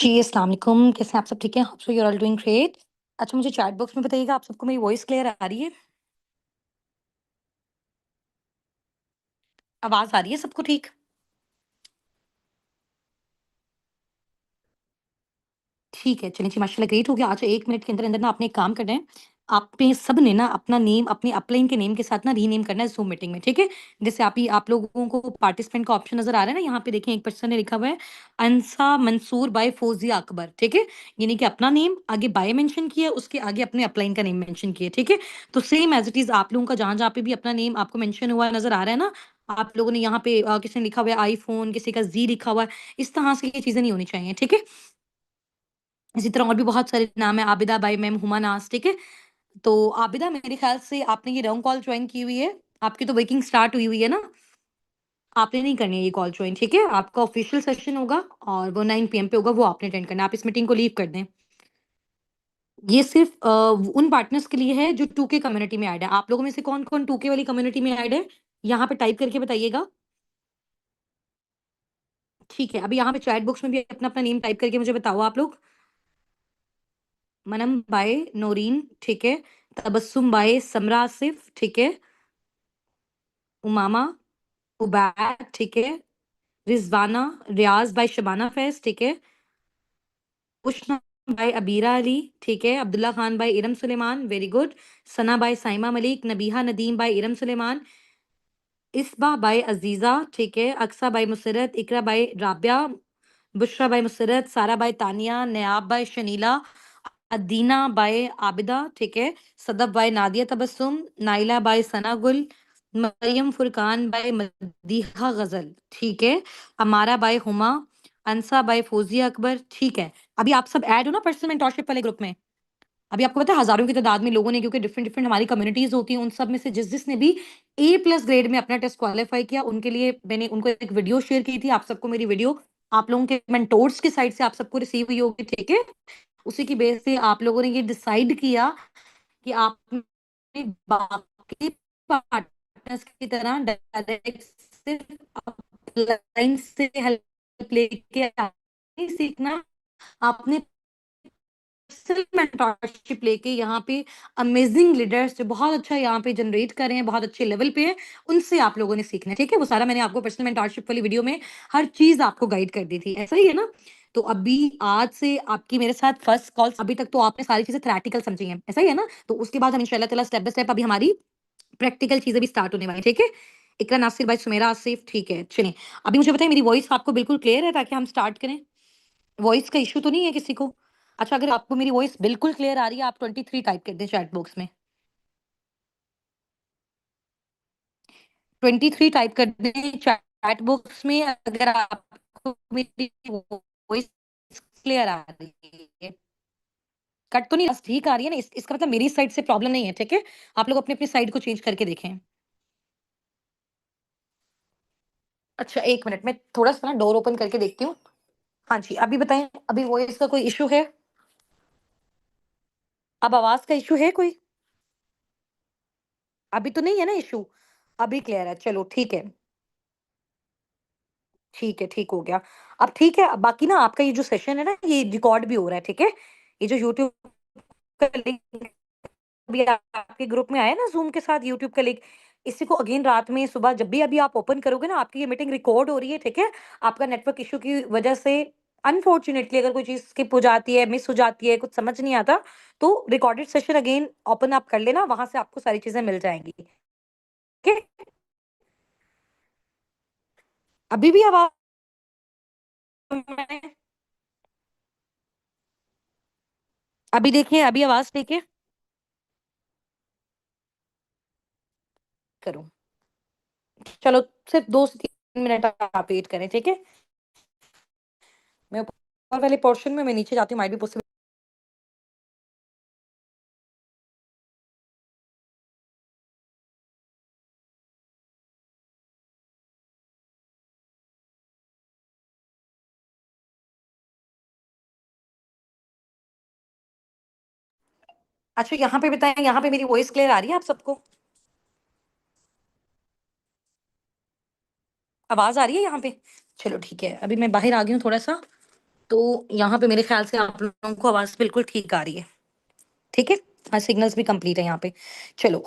जी, अस्सलाम वालेकुम। कैसे हैं आप सब? ठीक हैं? Hope so you are all doing great. अच्छा, मुझे चैट बॉक्स में बताइएगा, आप सबको मेरी वॉइस क्लियर आ रही है? आवाज़ आ रही है सबको ठीक? ठीक है, चलिए जी, माशाल्लाह ग्रेट हो गया। अच्छा, 1 मिनट के अंदर-अंदर ना आपने एक काम करना है। आपने सब ने ना अपना नेम अपने अपलाइन के नेम के साथ ना रीनेम करना है ज़ूम मीटिंग में, ठीक है? जैसे आप लोगों को पार्टिसिपेंट का ऑप्शन नज़र आ रहा है ना, यहाँ पे देखें एक पर्सन ने लिखा हुआ है अंसा मंसूर बाय फौजिया अकबर, ठीक है? यानी कि अपना नेम, आगे बाय मेंशन किया है, उसके आगे अपने अपलाइन का नेम मेंशन किया है, ठीक है? तो सेम एज़ इट इज़ आप लोगों का जहाँ-जहाँ पे भी अपना नेम आपको मेंशन हुआ नज़र आ रहा है ना, आप लोगों ने यहाँ पे किसी ने लिखा हुआ है आईफ़ोन, किसी का ज़ी लिखा हुआ है, इस तरह से ये चीज़ें नहीं होनी चाहिए, ठीक है? इसी तरह और भी बहुत सारे नाम है, आबिदा बाई मैम हुमा नाज, ठीक है? तो आबिदा, मेरे ख़्याल से आपने ये रॉन्ग कॉल जॉइन की हुई है। आपकी तो वर्किंग स्टार्ट हुई हुई है ना? आपने नहीं करनी है ये कॉल जॉइन, ठीक है? आपका ऑफ़िशियल सेशन होगा और वो 9 पीएम पे होगा, वो आपने अटेंड करना है। आप इस मीटिंग को लीव कर दें। ये सिर्फ़ उन पार्टनर्स के लिए है जो 2K कम्युनिटी में ऐड है। आप लोगों में से कौन-कौन 2K वाली कम्युनिटी में ऐड है? यहाँ पे टाइप करके बताइएगा। ठीक है, अभी यहाँ पे चैट बॉक्स में भी अपना-अपना नेम टाइप करके मुझे बताओ आप लोग। मनम बाय नौरीन, ठीक है? तबस्सुम बाय समरा आसिफ, ठीक है? उमामा, उबैद, ठीक है? रिज़वाना, रियाज़ बाय शबाना फैज़, ठीक है? उष्ना बाय अबीरा अली, ठीक है? Abdullah Khan by Iram Suleman, very good. Sana by Saima Malik, Nabiha Nadeem by Iram Suleman, Isba by Aziza, ठीक है? Aqsa by Musarrat, Iqra by Rabia, Bushra by Musarrat, Sara by Tania, Nayab by Shanila, Adeena by Abida, ठीक है? Sadaf by Nadia Tabassum, Naila by Sana Gul, Maryam Furqan by Madiha Ghazal, ठीक है? अमारा बाय हुमा, अनसा बाय फौजिया अकबर, ठीक है। अभी आप सब ऐड हो ना पर्सनल मेंटरशिप वाले ग्रुप में? अभी आपको पता है हज़ारों की तादाद में लोगों ने, क्योंकि डिफरेंट डिफरेंट हमारी कम्युनिटीज़ होती हैं, उन सब में से जिस-जिसने भी A+ ग्रेड में अपना टेस्ट क्वालीफाई किया, उनके लिए मैंने उनको एक वीडियो शेयर की थी। आप सबको मेरी वीडियो आप लोगों के मेंटोर्स की साइड से आप सबको रिसीव हुई होगी, ठीक है? उसी की बेस से आप लोगों ने ये डिसाइड किया कि आप अपने बाकी पार्टनर्स की तरह डायरेक्ट सिर्फ अपलाइन से हेल्प लेके नहीं सीखना, आपने सिर्फ मेंटरशिप लेके यहाँ पे अमेजिंग लीडर्स जो बहुत अच्छा यहाँ पे जनरेट कर रहे हैं, बहुत अच्छे लेवल पे हैं, उनसे आप लोगों ने सीखना है, ठीक है? वो सारा मैंने आपको पर्सनल मेंटरशिप वाली वीडियो में हर चीज़ आपको गाइड कर दी थी, ऐसा ही है ना? तो अभी आज से आपकी मेरे साथ फर्स्ट कॉल, अभी तक तो आपने सारी चीज़ें थ्योरेटिकल समझी हैं, ऐसा ही है ना? तो उसके बाद हम इंशाल्लाह ताला स्टेप बाय स्टेप अभी हमारी प्रैक्टिकल चीज़ें भी स्टार्ट होने वाली हैं, ठीक है? इकरा नासिर बाई सुमेरा आसिफ, ठीक है, चलिए। अभी मुझे बताइए, मेरी वॉइस आपको बिल्कुल क्लियर है ताकि हम स्टार्ट करें? वॉइस का इश्यू तो नहीं है किसी को? अच्छा, अगर आपको मेरी वॉइस बिल्कुल क्लियर आ रही है, आप 23 टाइप कर दें चैट बॉक्स में। 23 टाइप कर दें चैट बॉक्स में अगर आपको मेरी वॉइस क्लियर आ रही है। कट तो नहीं, बस ठीक आ रही है ना? इसका मतलब मेरी साइड से प्रॉब्लम नहीं है, ठीक है? आप लोग अपनी-अपनी साइड को चेंज करके देखें। अच्छा, 1 मिनट मैं थोड़ा-सा ना डोर ओपन करके देखती हूँ। हाँ जी, अभी बताएँ, अभी वॉइस का कोई इश्यू है? अब आवाज़ का इश्यू है कोई? अभी तो नहीं है ना इश्यू? अभी क्लियर है, चलो ठीक है। ठीक है, ठीक हो गया। अब ठीक है, अब बाकी ना आपका ये जो सेशन है ना, ये रिकॉर्ड भी हो रहा है, ठीक है? ये जो यूट्यूब का लिंक अभी आपके ग्रुप में आया है ना ज़ूम के साथ यूट्यूब का लिंक, इसी को अगेन रात में सुबह जब भी अभी आप ओपन करोगे ना, आपकी ये मीटिंग रिकॉर्ड हो रही है, ठीक है? आपका नेटवर्क इश्यू की वजह से अनफॉर्च्यूनेटली अगर कोई चीज़ स्किप हो जाती है, मिस हो जाती है, कुछ समझ नहीं आता, तो रिकॉर्डेड सेशन अगेन ओपन आप कर लेना, वहाँ से आपको सारी चीज़ें मिल जाएँगी, ठीक है? अभी भी आवाज़ में अभी देखिए, अभी आवाज़ ठीक है? करूँ। चलो, सिर्फ 2 से 3 मिनट आप वेट करें, ठीक है? मैं ऊपर वाले पोर्शन में मैं नीचे जाती हूँ, माइट बी पॉसिबल। अच्छा, यहाँ पे बताएँ, यहाँ पे मेरी वॉइस क्लियर आ रही है आप सबको? आवाज़ आ रही है यहाँ पे? चलो ठीक है, अभी मैं बाहर आ गई हूँ थोड़ा-सा, तो यहाँ पे मेरे ख्याल से आप लोगों को आवाज़ बिल्कुल ठीक आ रही है, ठीक है? हाँ, सिग्नल्स भी कंप्लीट है यहाँ पे। चलो,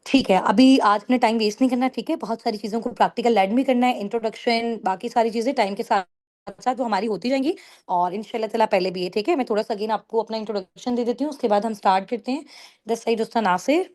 ठीक है, अभी आज अपने टाइम वेस्ट नहीं करना, ठीक है? बहुत सारी चीज़ों को प्रैक्टिकल लर्न भी करना है, इंट्रोडक्शन, बाकी सारी चीज़ें टाइम के साथ-साथ वो हमारी होती जाएँगी और इंशाल्लाह ताला पहले भी है, ठीक है? मैं थोड़ा-सा अगेन आपको अपना इंट्रोडक्शन दे देती हूँ, उसके बाद हम स्टार्ट करते हैं। This side Ustad Nasir,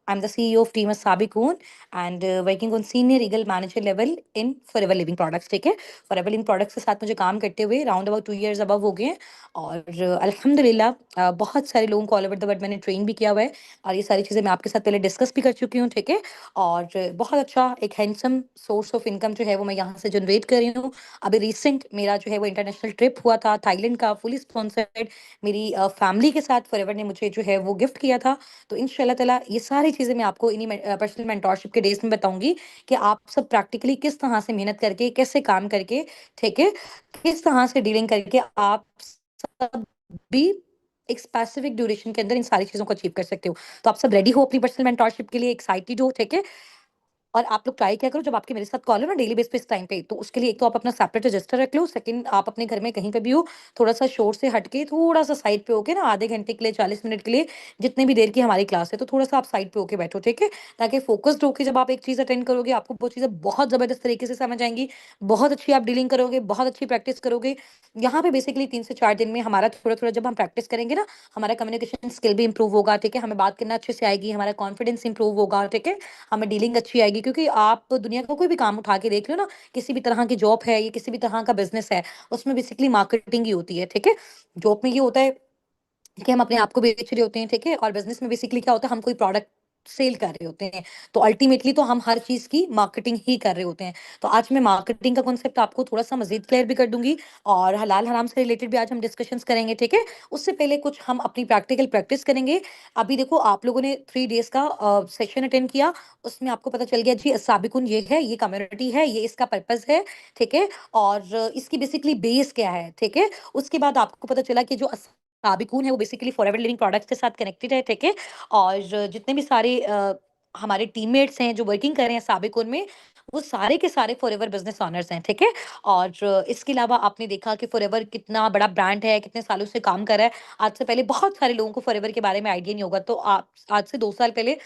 I am the CEO of team Sabiqoon and working on senior legal manager level in forever living products, ठीक है? फॉरएवर लिविंग प्रोडक्ट्स के साथ मुझे काम करते हुए राउंड अबाउट 2 इयर्स अबव हो गए हैं और अल्हम्दुलिल्लाह बहुत सारे लोगों को ऑल ओवर द वर्ल्ड मैंने ट्रेन भी किया हुआ है और ये सारी चीज़ें मैं आपके साथ पहले डिस्कस भी कर चुकी हूँ, ठीक है? और बहुत अच्छा एक हैंडसम सोर्स ऑफ इनकम जो है वो मैं यहाँ से जनरेट कर रही हूँ। अभी रिसेंट मेरा जो है वो इंटरनेशनल ट्रिप हुआ था थाईलैंड का, फुली स्पॉन्सर्ड। मेरी फैमिली के साथ फॉरएवर ने मुझे जो है वो गिफ्ट किया था। तो इंशाल्लाह ताला ये सारी चीज़ें मैं आपको इन्हीं पर्सनल मेंटोरशिप के डेज़ में बताऊँगी कि आप सब प्रैक्टिकली किस तरह से मेहनत करके, कैसे काम करके, ठीक है? किस तरह से डीलिंग करके आप सब भी एक स्पेसिफिक ड्यूरेशन के अंदर इन सारी चीज़ों को अचीव कर सकते हो। तो आप सब रेडी हो अपनी पर्सनल मेंटोरशिप के लिए, एक्साइटेड हो, ठीक है? और आप लोग ट्राई क्या करो जब आपके मेरे साथ कॉल हो ना डेली बेस पे इस टाइम पे, तो उसके लिए एक तो आप अपना सेपरेट रजिस्टर रख लो, सेकंड आप अपने घर में कहीं पे भी हो, थोड़ा-सा शोर से हट के थोड़ा-सा साइड पे होके ना आधे घंटे के लिए, 40 मिनट के लिए, जितनी भी देर की हमारी क्लास है, तो थोड़ा-सा आप साइड पे होके बैठो, ठीक है? ताकि फ़ोकस्ड होके जब आप एक चीज़ अटेंड करोगे, आपको वो चीज़ें बहुत ज़बरदस्त तरीके से समझ आएँगी, बहुत अच्छी आप डीलिंग करोगे, बहुत अच्छी प्रैक्टिस करोगे। यहाँ पे बेसिकली 3 से 4 दिन में हमारा थोड़ा-थोड़ा जब हम प्रैक्टिस करेंगे ना, हमारा कम्युनिकेशन स्किल भी इम्प्रूव होगा, ठीक है? हमें बात करना अच्छे से आएगी, हमारा कॉन्फिडेंस इम्प्रूव होगा, ठीक है? हमें डीलिंग अच्छी आएगी क्योंकि आप दुनिया का कोई भी काम उठा के देख लो ना, किसी भी तरह की जॉब है या किसी भी तरह का बिज़नेस है, उसमें बेसिकली मार्केटिंग ही होती है, ठीक है? जॉब में ये होता है कि हम अपने आप को बेच रहे होते हैं, ठीक है? और बिज़नेस में बेसिकली क्या होता है, हम कोई प्रोडक्ट सेल कर रहे होते हैं। तो अल्टीमेटली तो हम हर चीज़ की मार्केटिंग ही कर रहे होते हैं। तो आज मैं मार्केटिंग का कॉन्सेप्ट आपको थोड़ा-सा मज़ीद क्लियर भी कर दूँगी और हलाल-हराम से रिलेटेड भी आज हम डिस्कशंस करेंगे, ठीक है? उससे पहले कुछ हम अपनी प्रैक्टिकल प्रैक्टिस करेंगे। अभी देखो आप लोगों ने 3 डेज़ का सेशन अटेंड किया, उसमें आपको पता चल गया जी साबिकुन ये है, ये कम्युनिटी है, ये इसका पर्पज़ है, ठीक है? और इसकी बेसिकली बेस क्या है, ठीक है? उसके बाद आपको पता चला कि जो साबिकून है वो बेसिकली फॉरएवर लिविंग प्रोडक्ट्स के साथ कनेक्टेड है, ठीक है? और जितने भी सारे हमारे टीममेट्स हैं जो वर्किंग कर रहे हैं साबिकून में, वो सारे के सारे फॉरएवर बिज़नेस ओनर्स हैं, ठीक है? और इसके अलावा आपने देखा कि फॉरएवर कितना बड़ा ब्रांड है, कितने सालों से काम कर रहा है। आज से पहले बहुत सारे लोगों को फॉरएवर के बारे में आइडिया नहीं होगा, तो आप आज से 2 साल पहले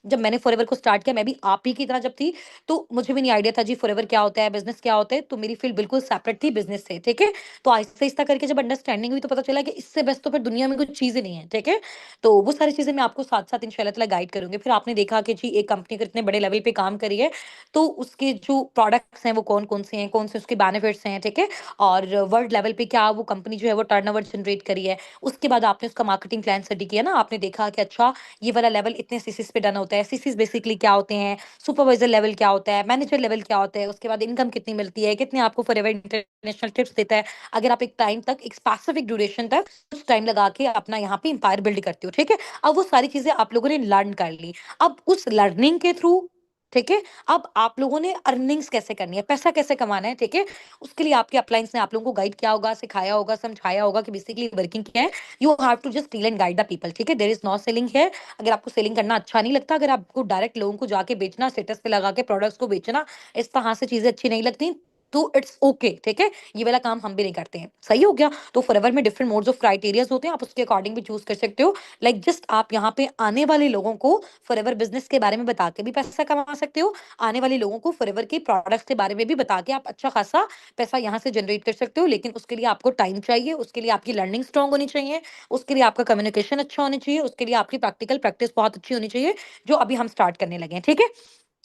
जब मैंने फॉरएवर को स्टार्ट किया, मैं भी आप ही की तरह जब थी, तो मुझे भी नहीं आइडिया था जी फॉरएवर क्या होता है, बिज़नेस क्या होता है, तो मेरी फ़ील्ड बिल्कुल सेपरेट थी बिज़नेस से, ठीक है? तो आहिस्ता-आहिस्ता करके जब अंडरस्टैंडिंग हुई तो पता चला कि इससे बेस्ट तो फिर दुनिया में कुछ चीज़ें नहीं है, ठीक है? तो वो सारी चीज़ें मैं आपको साथ-साथ इंशाल्लाह ताला गाइड करूँगी। फिर आपने देखा कि जी एक कंपनी अगर इतने बड़े लेवल पे काम कर रही है, तो उसके जो प्रोडक्ट्स हैं वो कौन-कौन से हैं, कौन से उसके बेनिफिट्स हैं, ठीक है? और वर्ल्ड लेवल पे क्या वो कंपनी जो है वो टर्नओवर जनरेट करी है। उसके बाद आपने उसका मार्केटिंग प्लान स्टडी किया ना, आपने देखा कि अच्छा ये वाला लेवल इतने सीसीस पे डन होता है। सीसीस बेसिकली क्या होते हैं, सुपरवाइजर लेवल क्या होता है, मैनेजर लेवल क्या होता है, उसके बाद इनकम कितनी मिलती है, कितने आपको फॉरएवर इंटरनेशनल टिप्स देता है। अगर आप एक टाइम तक, एक स्पेसिफिक ड्यूरेशन तक कुछ टाइम लगा के अपना यहाँ पे एम्पायर बिल्ड करते हो, ठीक है? अब वो सारी चीज़ें आप लोगों ने लर्न कर ली। अब उस लर्निंग के थ्रू, ठीक है? अब आप लोगों ने अर्निंग्स कैसे करनी है, पैसा कैसे कमाना है, ठीक है? उसके लिए आपके अपलाइन्स ने आप लोगों को गाइड किया होगा, सिखाया होगा, समझाया होगा कि बेसिकली वर्किंग क्या है। You have to just deal and guide the people, ठीक है? There is no selling here. अगर आपको सेलिंग करना अच्छा नहीं लगता, अगर आपको डायरेक्ट लोगों को जाके बेचना, स्टेटस पे लगा के प्रोडक्ट्स को बेचना, इस तरह से चीज़ें अच्छी नहीं लगती, तो इट्स ओके, ठीक है? ये वाला काम हम भी नहीं करते हैं। सही हो गया? तो फॉरएवर में डिफरेंट मोड्स ऑफ क्राइटेरियाज़ होते हैं, आप उसके अकॉर्डिंग भी चूज़ कर सकते हो। लाइक जस्ट आप यहाँ पे आने वाले लोगों को फॉरएवर बिज़नेस के बारे में बता के भी पैसा कमा सकते हो। आने वाले लोगों को फॉरएवर के प्रोडक्ट्स के बारे में भी बता के आप अच्छा खासा पैसा यहाँ से जनरेट कर सकते हो। लेकिन उसके लिए आपको टाइम चाहिए, उसके लिए आपकी लर्निंग स्ट्रांग होनी चाहिए, उसके लिए आपका कम्युनिकेशन अच्छा होना चाहिए, उसके लिए आपकी प्रैक्टिकल प्रैक्टिस बहुत अच्छी होनी चाहिए, जो अभी हम स्टार्ट करने लगे हैं, ठीक है?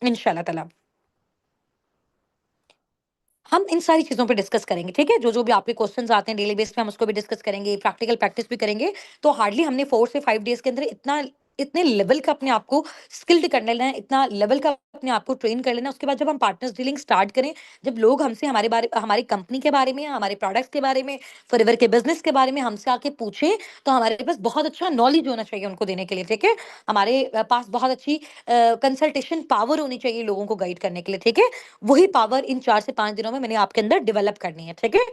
इंशाल्लाह ताला। हम इन सारी चीज़ों पे डिस्कस करेंगे, ठीक है? जो-जो भी आपके क्वेश्चन्स आते हैं डेली बेस पे हम उसको भी डिस्कस करेंगे, प्रैक्टिकल प्रैक्टिस भी करेंगे। तो हार्डली हमने 4 से 5 डेज़ के अंदर इतने लेवल का अपने आप को स्किल्ड कर लेना है, इतना लेवल का अपने आप को ट्रेन कर लेना है। उसके बाद जब हम पार्टनर्स डीलिंग स्टार्ट करें, जब लोग हमसे हमारी कंपनी के बारे में, हमारे प्रोडक्ट्स के बारे में, फॉरएवर के बिज़नेस के बारे में हमसे आके पूछें, तो हमारे पास बहुत अच्छा नॉलेज होना चाहिए उनको देने के लिए, ठीक है? हमारे पास बहुत अच्छी कंसल्टेशन पावर होनी चाहिए लोगों को गाइड करने के लिए, ठीक है? वही पावर इन 4 से 5 दिनों में मैंने आपके अंदर डेवलप करनी है, ठीक है?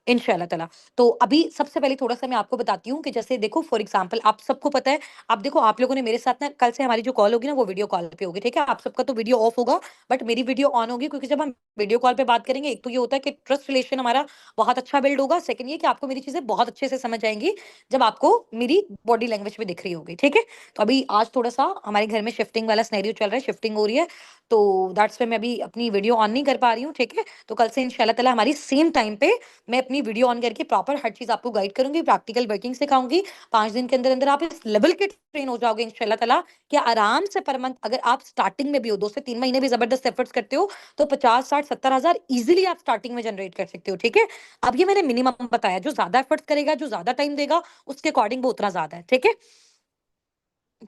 इंशाल्लाह ताला। तो अभी सबसे पहले थोड़ा-सा मैं आपको बताती हूँ कि जैसे देखो फॉर एग्ज़ाम्पल आप सबको पता है, अब देखो आप लोगों ने मेरे साथ ना कल से हमारी जो कॉल होगी ना वो वीडियो कॉल पे होगी, ठीक है? आप सबका तो वीडियो ऑफ होगा, बट मेरी वीडियो ऑन होगी, क्योंकि जब हम वीडियो कॉल पे बात करेंगे, एक तो ये होता है कि ट्रस्ट रिलेशन हमारा बहुत अच्छा बिल्ड होगा, सेकंड ये कि आपको मेरी चीज़ें बहुत अच्छे से समझ आएँगी, जब आपको मेरी बॉडी लैंग्वेज भी दिख रही होगी, ठीक है? तो अभी आज थोड़ा-सा हमारे घर में शिफ्टिंग वाला सिनेरियो चल रहा है, शिफ्टिंग हो रही है, तो दैट्स व्हाई मैं अभी अपनी वीडियो ऑन नहीं कर पा रही हूँ, ठीक है? तो कल से इंशाल्लाह ताला हमारी सेम टाइम पे मैं अपनी वीडियो ऑन करके प्रॉपर हर चीज़ आपको गाइड करूँगी, प्रैक्टिकल वर्किंग सिखाऊँगी। 5 दिन के अंदर-अंदर आप इस लेवल के ट्रेन हो जाओगे इंशाल्लाह ताला कि आराम से पर मंथ अगर आप स्टार्टिंग में भी हो, 2 से 3 महीने भी ज़बरदस्त एफर्ट्स करते हो, तो 50, 60, 70 हज़ार ईज़िली आप स्टार्टिंग में जनरेट कर सकते हो, ठीक है? अब ये मैंने मिनिमम बताया, जो ज़्यादा एफर्ट्स करेगा, जो ज़्यादा टाइम देगा, उसके अकॉर्डिंग वो उतना ज़्यादा है, ठीक है?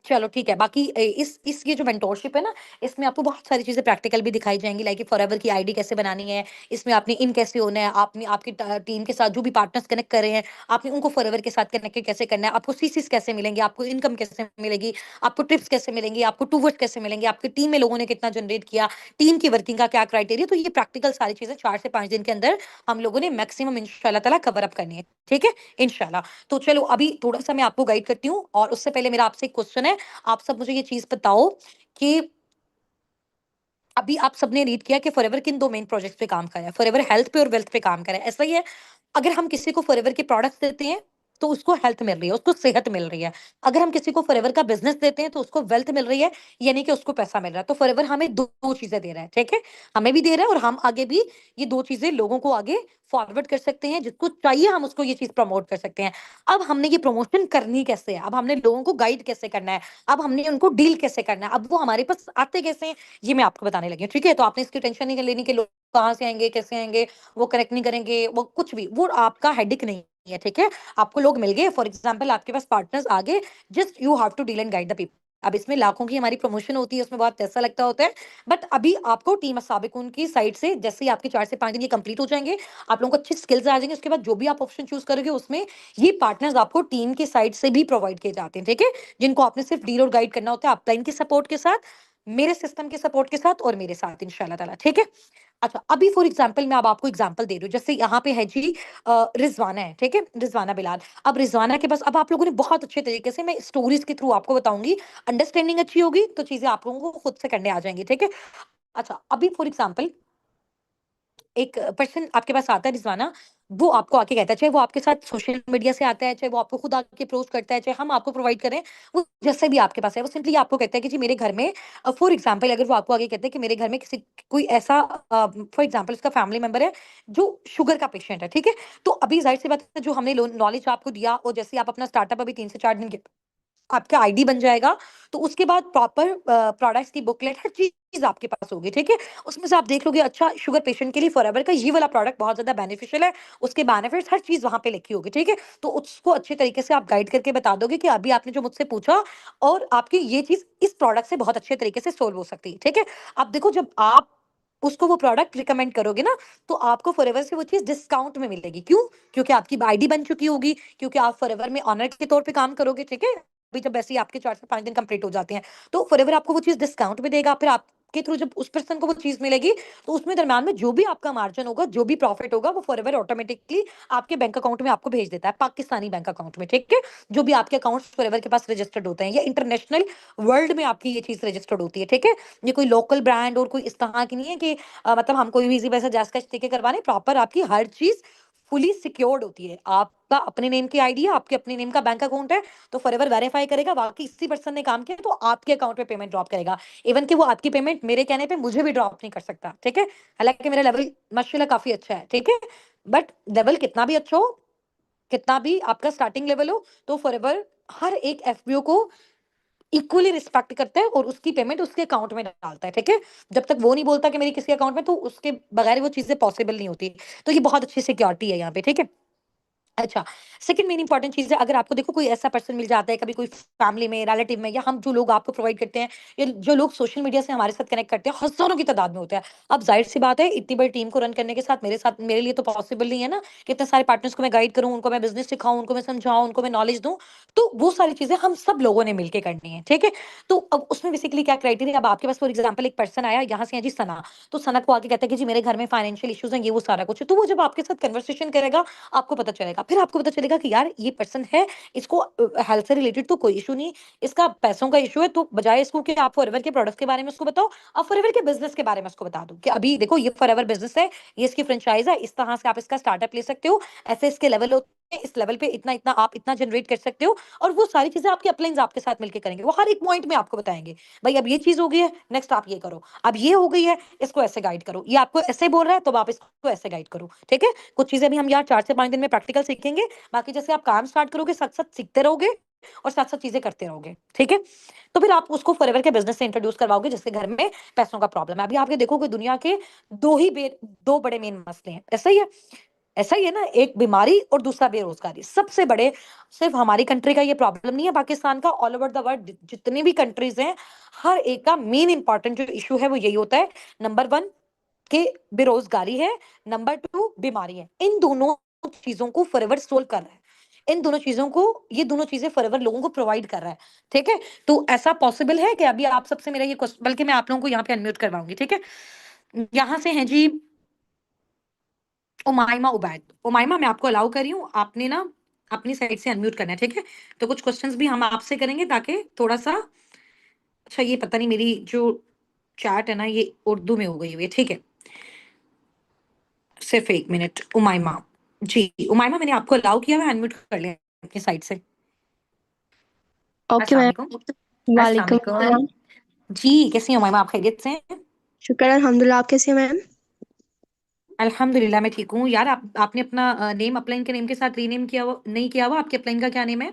चलो ठीक है। बाकी इस ये जो मेंटोरशिप है ना, इसमें आपको बहुत सारी चीज़ें प्रैक्टिकल भी दिखाई जाएँगी, लाइक फॉरएवर की आईडी कैसे बनानी है, इसमें आपने इन कैसे होना है, आपने आपकी टीम के साथ जो भी पार्टनर्स कनेक्ट कर रहे हैं, आपने उनको फॉरएवर के साथ कनेक्टेड कैसे करना है, आपको सीसीज़ कैसे मिलेंगे, आपको इनकम कैसे मिलेगी, आपको टिप्स कैसे मिलेंगी, आपको टूवर्स कैसे मिलेंगे, आपकी टीम में लोगों ने कितना जनरेट किया, टीम की वर्किंग का क्या क्राइटेरिया, तो ये प्रैक्टिकल सारी चीज़ें 4 से 5 दिन के अंदर हम लोगों ने मैक्सिमम इंशाल्लाह ताला कवर अप करनी है। ठीक है? इंशाल्लाह। तो चलो अभी थोड़ा-सा मैं आपको गाइड करती हूँ, और उससे पहले मेरा आपसे एक क्वेश्चन है। आप सब मुझे ये चीज़ बताओ कि अभी आप सबने रीड किया कि फॉरएवर किन 2 मेन प्रोजेक्ट्स पे काम कर रहा है। फॉरएवर हेल्थ पे और वेल्थ पे काम कर रहा है। ऐसा ही है, अगर हम किसी को फॉरएवर के प्रोडक्ट्स देते हैं, तो उसको हेल्थ मिल रही है, उसको सेहत मिल रही है। अगर हम किसी को फॉरएवर का बिज़नेस देते हैं, तो उसको वेल्थ मिल रही है, यानी कि उसको पैसा मिल रहा है। तो फॉरएवर हमें 2 चीज़ें दे रहा है, ठीक है? हमें भी दे रहा है, और हम आगे भी ये 2 चीज़ें लोगों को आगे फॉरवर्ड कर सकते हैं, जिसको चाहिए हम उसको ये चीज़ प्रमोट कर सकते हैं। अब हमने ये प्रमोशन करनी कैसे है? अब हमने लोगों को गाइड कैसे करना है? अब हमने उनको डील कैसे करना है? अब वो हमारे पास आते कैसे हैं? ये मैं आपको बताने लगी हूँ, ठीक है? तो आपने इसकी टेंशन नहीं लेनी कि लोग कहाँ से आएँगे, कैसे आएँगे, वो कनेक्ट नहीं करेंगे, वो कुछ भी, वो आपका हेडेक नहीं है, ठीक है? आपको लोग मिल गए, फॉर एग्ज़ाम्पल आपके पास पार्टनर्स आ गए, just you have to deal and guide the people. अब इसमें लाखों की हमारी प्रमोशन होती है, उसमें बहुत पैसा लगता होता है, बट अभी आपको टीम साबिकुन की साइड से जैसे ही आपके 4 से 5 दिन ये कंप्लीट हो जाएँगे, आप लोगों को अच्छी स्किल्स आ जाएँगी, उसके बाद जो भी आप ऑप्शन चूज़ करोगे, उसमें ये पार्टनर्स आपको टीम की साइड से भी प्रोवाइड किए जाते हैं, ठीक है? जिनको आपने सिर्फ डील और गाइड करना होता है अपलाइन के सपोर्ट के साथ, मेरे सिस्टम के सपोर्ट के साथ और मेरे साथ इंशाल्लाह ताला, ठीक है? अच्छा, अभी फॉर एग्ज़ाम्पल मैं अब आपको एग्ज़ाम्पल दे रही हूँ, जैसे यहाँ पे है जी रिज़वाना है, ठीक है? रिज़वाना बिलाल। अब रिज़वाना के पास अब आप लोगों ने बहुत अच्छे तरीके से, मैं स्टोरीज़ के थ्रू आपको बताऊँगी, अंडरस्टैंडिंग अच्छी होगी, तो चीज़ें आप लोगों को खुद से करने आ जाएँगी, ठीक है? अच्छा, अभी फॉर एग्ज़ाम्पल एक पर्सन आपके पास आता है रिज़वाना, वो आपको आके कहता है, चाहे वो आपके साथ सोशल मीडिया से आता है, चाहे वो आपको खुद आके अप्रोच करता है, चाहे हम आपको प्रोवाइड करें, वो जैसे भी आपके पास है, वो सिंपली आपको कहता है कि जी मेरे घर में फॉर एग्ज़ाम्पल अगर वो आपको आगे कहते हैं कि मेरे घर में किसी कोई ऐसा फॉर एग्ज़ाम्पल उसका फैमिली मेंबर है, जो शुगर का पेशेंट है, ठीक है? तो अभी ज़ाहिर-सी बात है, जो हमने लो नॉलेज आपको दिया, और जैसे ही आप अपना स्टार्टअप अभी 3 से 4 दिन के आपका आईडी बन जाएगा, तो उसके बाद प्रॉपर प्रोडक्ट्स की बुकलेट हर चीज़ आपके पास होगी, ठीक है? उसमें से आप देख लोगे, अच्छा शुगर पेशेंट के लिए फॉरएवर का ये वाला प्रोडक्ट बहुत ज़्यादा बेनिफिशियल है, उसके बेनिफिट्स हर चीज़ वहाँ पे लिखी होगी, ठीक है? तो उसको अच्छे तरीके से आप गाइड करके बता दोगे कि अभी आपने जो मुझसे पूछा, और आपकी ये चीज़ इस प्रोडक्ट से बहुत अच्छे तरीके से सोल्व हो सकती है, ठीक है? अब देखो, जब आप उसको वो प्रोडक्ट रिकमेंड करोगे ना, तो आपको फॉरएवर से वो चीज़ डिस्काउंट में मिलेगी। क्यों? क्योंकि आपकी आईडी बन चुकी होगी, क्योंकि आप फॉरएवर में ओनर के तौर पे काम करोगे, ठीक है? अभी जब वैसे ही आपके 4 से 5 दिन कंप्लीट हो जाते हैं, तो फॉरएवर आपको वो चीज़ डिस्काउंट में देगा, फिर आपके थ्रू जब उस पर्सन को वो चीज़ मिलेगी, तो उसमें दरम्यान में जो भी आपका मार्जिन होगा, जो भी प्रॉफिट होगा, वो फॉरएवर ऑटोमैटिकली आपके बैंक अकाउंट में आपको भेज देता है, पाकिस्तानी बैंक अकाउंट में, ठीक है? जो भी आपके अकाउंट्स फॉरएवर के पास रजिस्टर्ड होते हैं, या इंटरनेशनल वर्ल्ड में आपकी ये चीज़ रजिस्टर्ड होती है, ठीक है? ये कोई लोकल ब्रांड और कोई इस तरह की नहीं है कि मतलब हम कोई भी इज़ी वैसे जैज़ कैश देके करवाने, प्रॉपर आपकी हर चीज़ फुली सिक्योर्ड होती है। आपका अपने नेम की आईडी है, आपके अपने नेम का बैंक अकाउंट है, तो फॉरएवर वेरीफाई करेगा, वाक़ई इसी पर्सन ने काम किया, तो आपके अकाउंट में पेमेंट ड्रॉप करेगा। इवन कि वो आपकी पेमेंट मेरे कहने पे मुझे भी ड्रॉप नहीं कर सकता, ठीक है? हालाँकि मेरा लेवल माशाल्लाह काफ़ी अच्छा है, ठीक है? बट लेवल कितना भी अच्छा हो, कितना भी आपका स्टार्टिंग लेवल हो, तो फॉरएवर हर एक एफपीओ को इक्वली रिस्पेक्ट करता है, और उसकी पेमेंट उसके अकाउंट में डालता है, ठीक है? जब तक वो नहीं बोलता कि मेरी किसी अकाउंट में, तो उसके बगैर वो चीज़ें पॉसिबल नहीं होती। तो ये बहुत अच्छी सिक्योरिटी है यहाँ पे, ठीक है? अच्छा, सेकंड मेन इंपॉर्टेंट चीज़ है, अगर आपको देखो कोई ऐसा पर्सन मिल जाता है कभी कोई फैमिली में, रिलेटिव में, या हम जो लोग आपको प्रोवाइड करते हैं, या जो लोग सोशल मीडिया से हमारे साथ कनेक्ट करते हैं, हज़ारों की तादाद में होते हैं। अब ज़ाहिर-सी बात है, इतनी बड़ी टीम को रन करने के साथ मेरे लिए तो पॉसिबल नहीं है ना कि इतने सारे पार्टनर्स को मैं गाइड करूँ, उनको मैं बिज़नेस सिखाऊँ, उनको मैं समझाऊँ, उनको मैं नॉलेज दूँ। तो वो सारी चीज़ें हम सब लोगों ने मिलके करनी है, ठीक है? तो अब उसमें बेसिकली क्या क्राइटेरिया, अब आपके पास फॉर एग्ज़ाम्पल एक पर्सन आया, यहाँ से है जी सना, तो सना को आके कहता है कि जी मेरे घर में फाइनेंशियल इश्यूज़ हैं, ये वो सारा कुछ है। तो वो जब आपके साथ कन्वर्सेशन करेगा, आपको पता चलेगा। फिर आपको पता चलेगा कि यार ये पर्सन है, इसको हेल्थ से रिलेटेड तो कोई इश्यू नहीं, इसका पैसों का इश्यू है, तो बजाय इसको कि आप फॉरएवर के प्रोडक्ट्स के बारे में उसको बताओ, आप फॉरएवर के बिज़नेस के बारे में उसको बता दो कि अभी देखो ये फॉरएवर बिज़नेस है, ये इसकी फ्रैंचाइज़ है, इस तरह से आप इसका स्टार्टअप ले सकते हो, ऐसे इसके लेवल होते हैं, इस लेवल पे इतना-इतना आप इतना जनरेट कर सकते हो, और वो सारी चीज़ें आपके अपलाइन्स आपके साथ मिलके करेंगे। वो हर एक पॉइंट में आपको बताएँगे, भई अब ये चीज़ हो गई है, नेक्स्ट आप ये करो, अब ये हो गई है, इसको ऐसे गाइड करो, ये आपको ऐसे बोल रहा है, तो अब आप इसको ऐसे गाइड करो, ठीक है? कुछ चीज़ें भी हम यहाँ 4 से 5 दिन में प्रैक्टिकल सीखेंगे, बाकी जैसे आप काम स्टार्ट करोगे, साथ-साथ सीखते रहोगे और साथ-साथ चीज़ें करते रहोगे, ठीक है? तो फिर आप उसको फॉरएवर के बिज़नेस से इंट्रोड्यूस करवाओगे, जिसके घर में पैसों का प्रॉब्लम है। अभी आप ये देखो कि दुनिया के 2 ही बे 2 बड़े मेन मसले हैं, ऐसा ही है? ऐसा ही है ना? एक बीमारी और दूसरा बेरोज़गारी। सबसे बड़े, सिर्फ़ हमारी कंट्री का ये प्रॉब्लम नहीं है, पाकिस्तान का, ऑल ओवर द वर्ल्ड जितनी भी कंट्रीज़ हैं, हर एक का मेन इम्पोर्टेंट जो इश्यू है वो यही होता है। नंबर 1 कि बेरोज़गारी है, नंबर 2 बीमारी है। इन दोनों चीज़ों को फॉरएवर सोल्व कर रहा है। इन दोनों चीज़ों को, ये दोनों चीज़ें फॉरएवर लोगों को प्रोवाइड कर रहा है, ठीक है? तो ऐसा पॉसिबल है कि अभी आप सबसे मेरा ये बल्कि मैं आप लोगों को यहाँ पे अनम्यूट करवाऊँगी, ठीक है? यहाँ से हैं जी उमाइमा उबैद। उमाइमा, मैं आपको अलाउ कर रही हूँ, आपने ना अपनी साइड से अनम्यूट करना है, ठीक है? तो कुछ क्वेश्चंस भी हम आपसे करेंगे ताकि थोड़ा-सा, अच्छा ये पता नहीं मेरी जो चैट है ना ये उर्दू में हो गई हुई है, ठीक है? सिर्फ 1 मिनट उमाइमा। जी, उमाइमा मैंने आपको अलाउ किया है, अनम्यूट कर लें अपनी साइड से। ओके अस्सलाम मैम। वालेकुम। अस्सलाम वालेकुम वालेकुम। अस्सलाम। जी, कैसी हैं उमाइमा, आप खैरियत से हैं? शुक्र अल्हम्दुलिल्लाह। आप कैसी हैं मैम? अल्हम्दुलिल्लाह मैं ठीक हूँ। यार आपने अपना नेम अपलाइन के नेम के साथ रीनेम किया हुआ नहीं किया हुआ, आपके अपलाइन का क्या नेम है?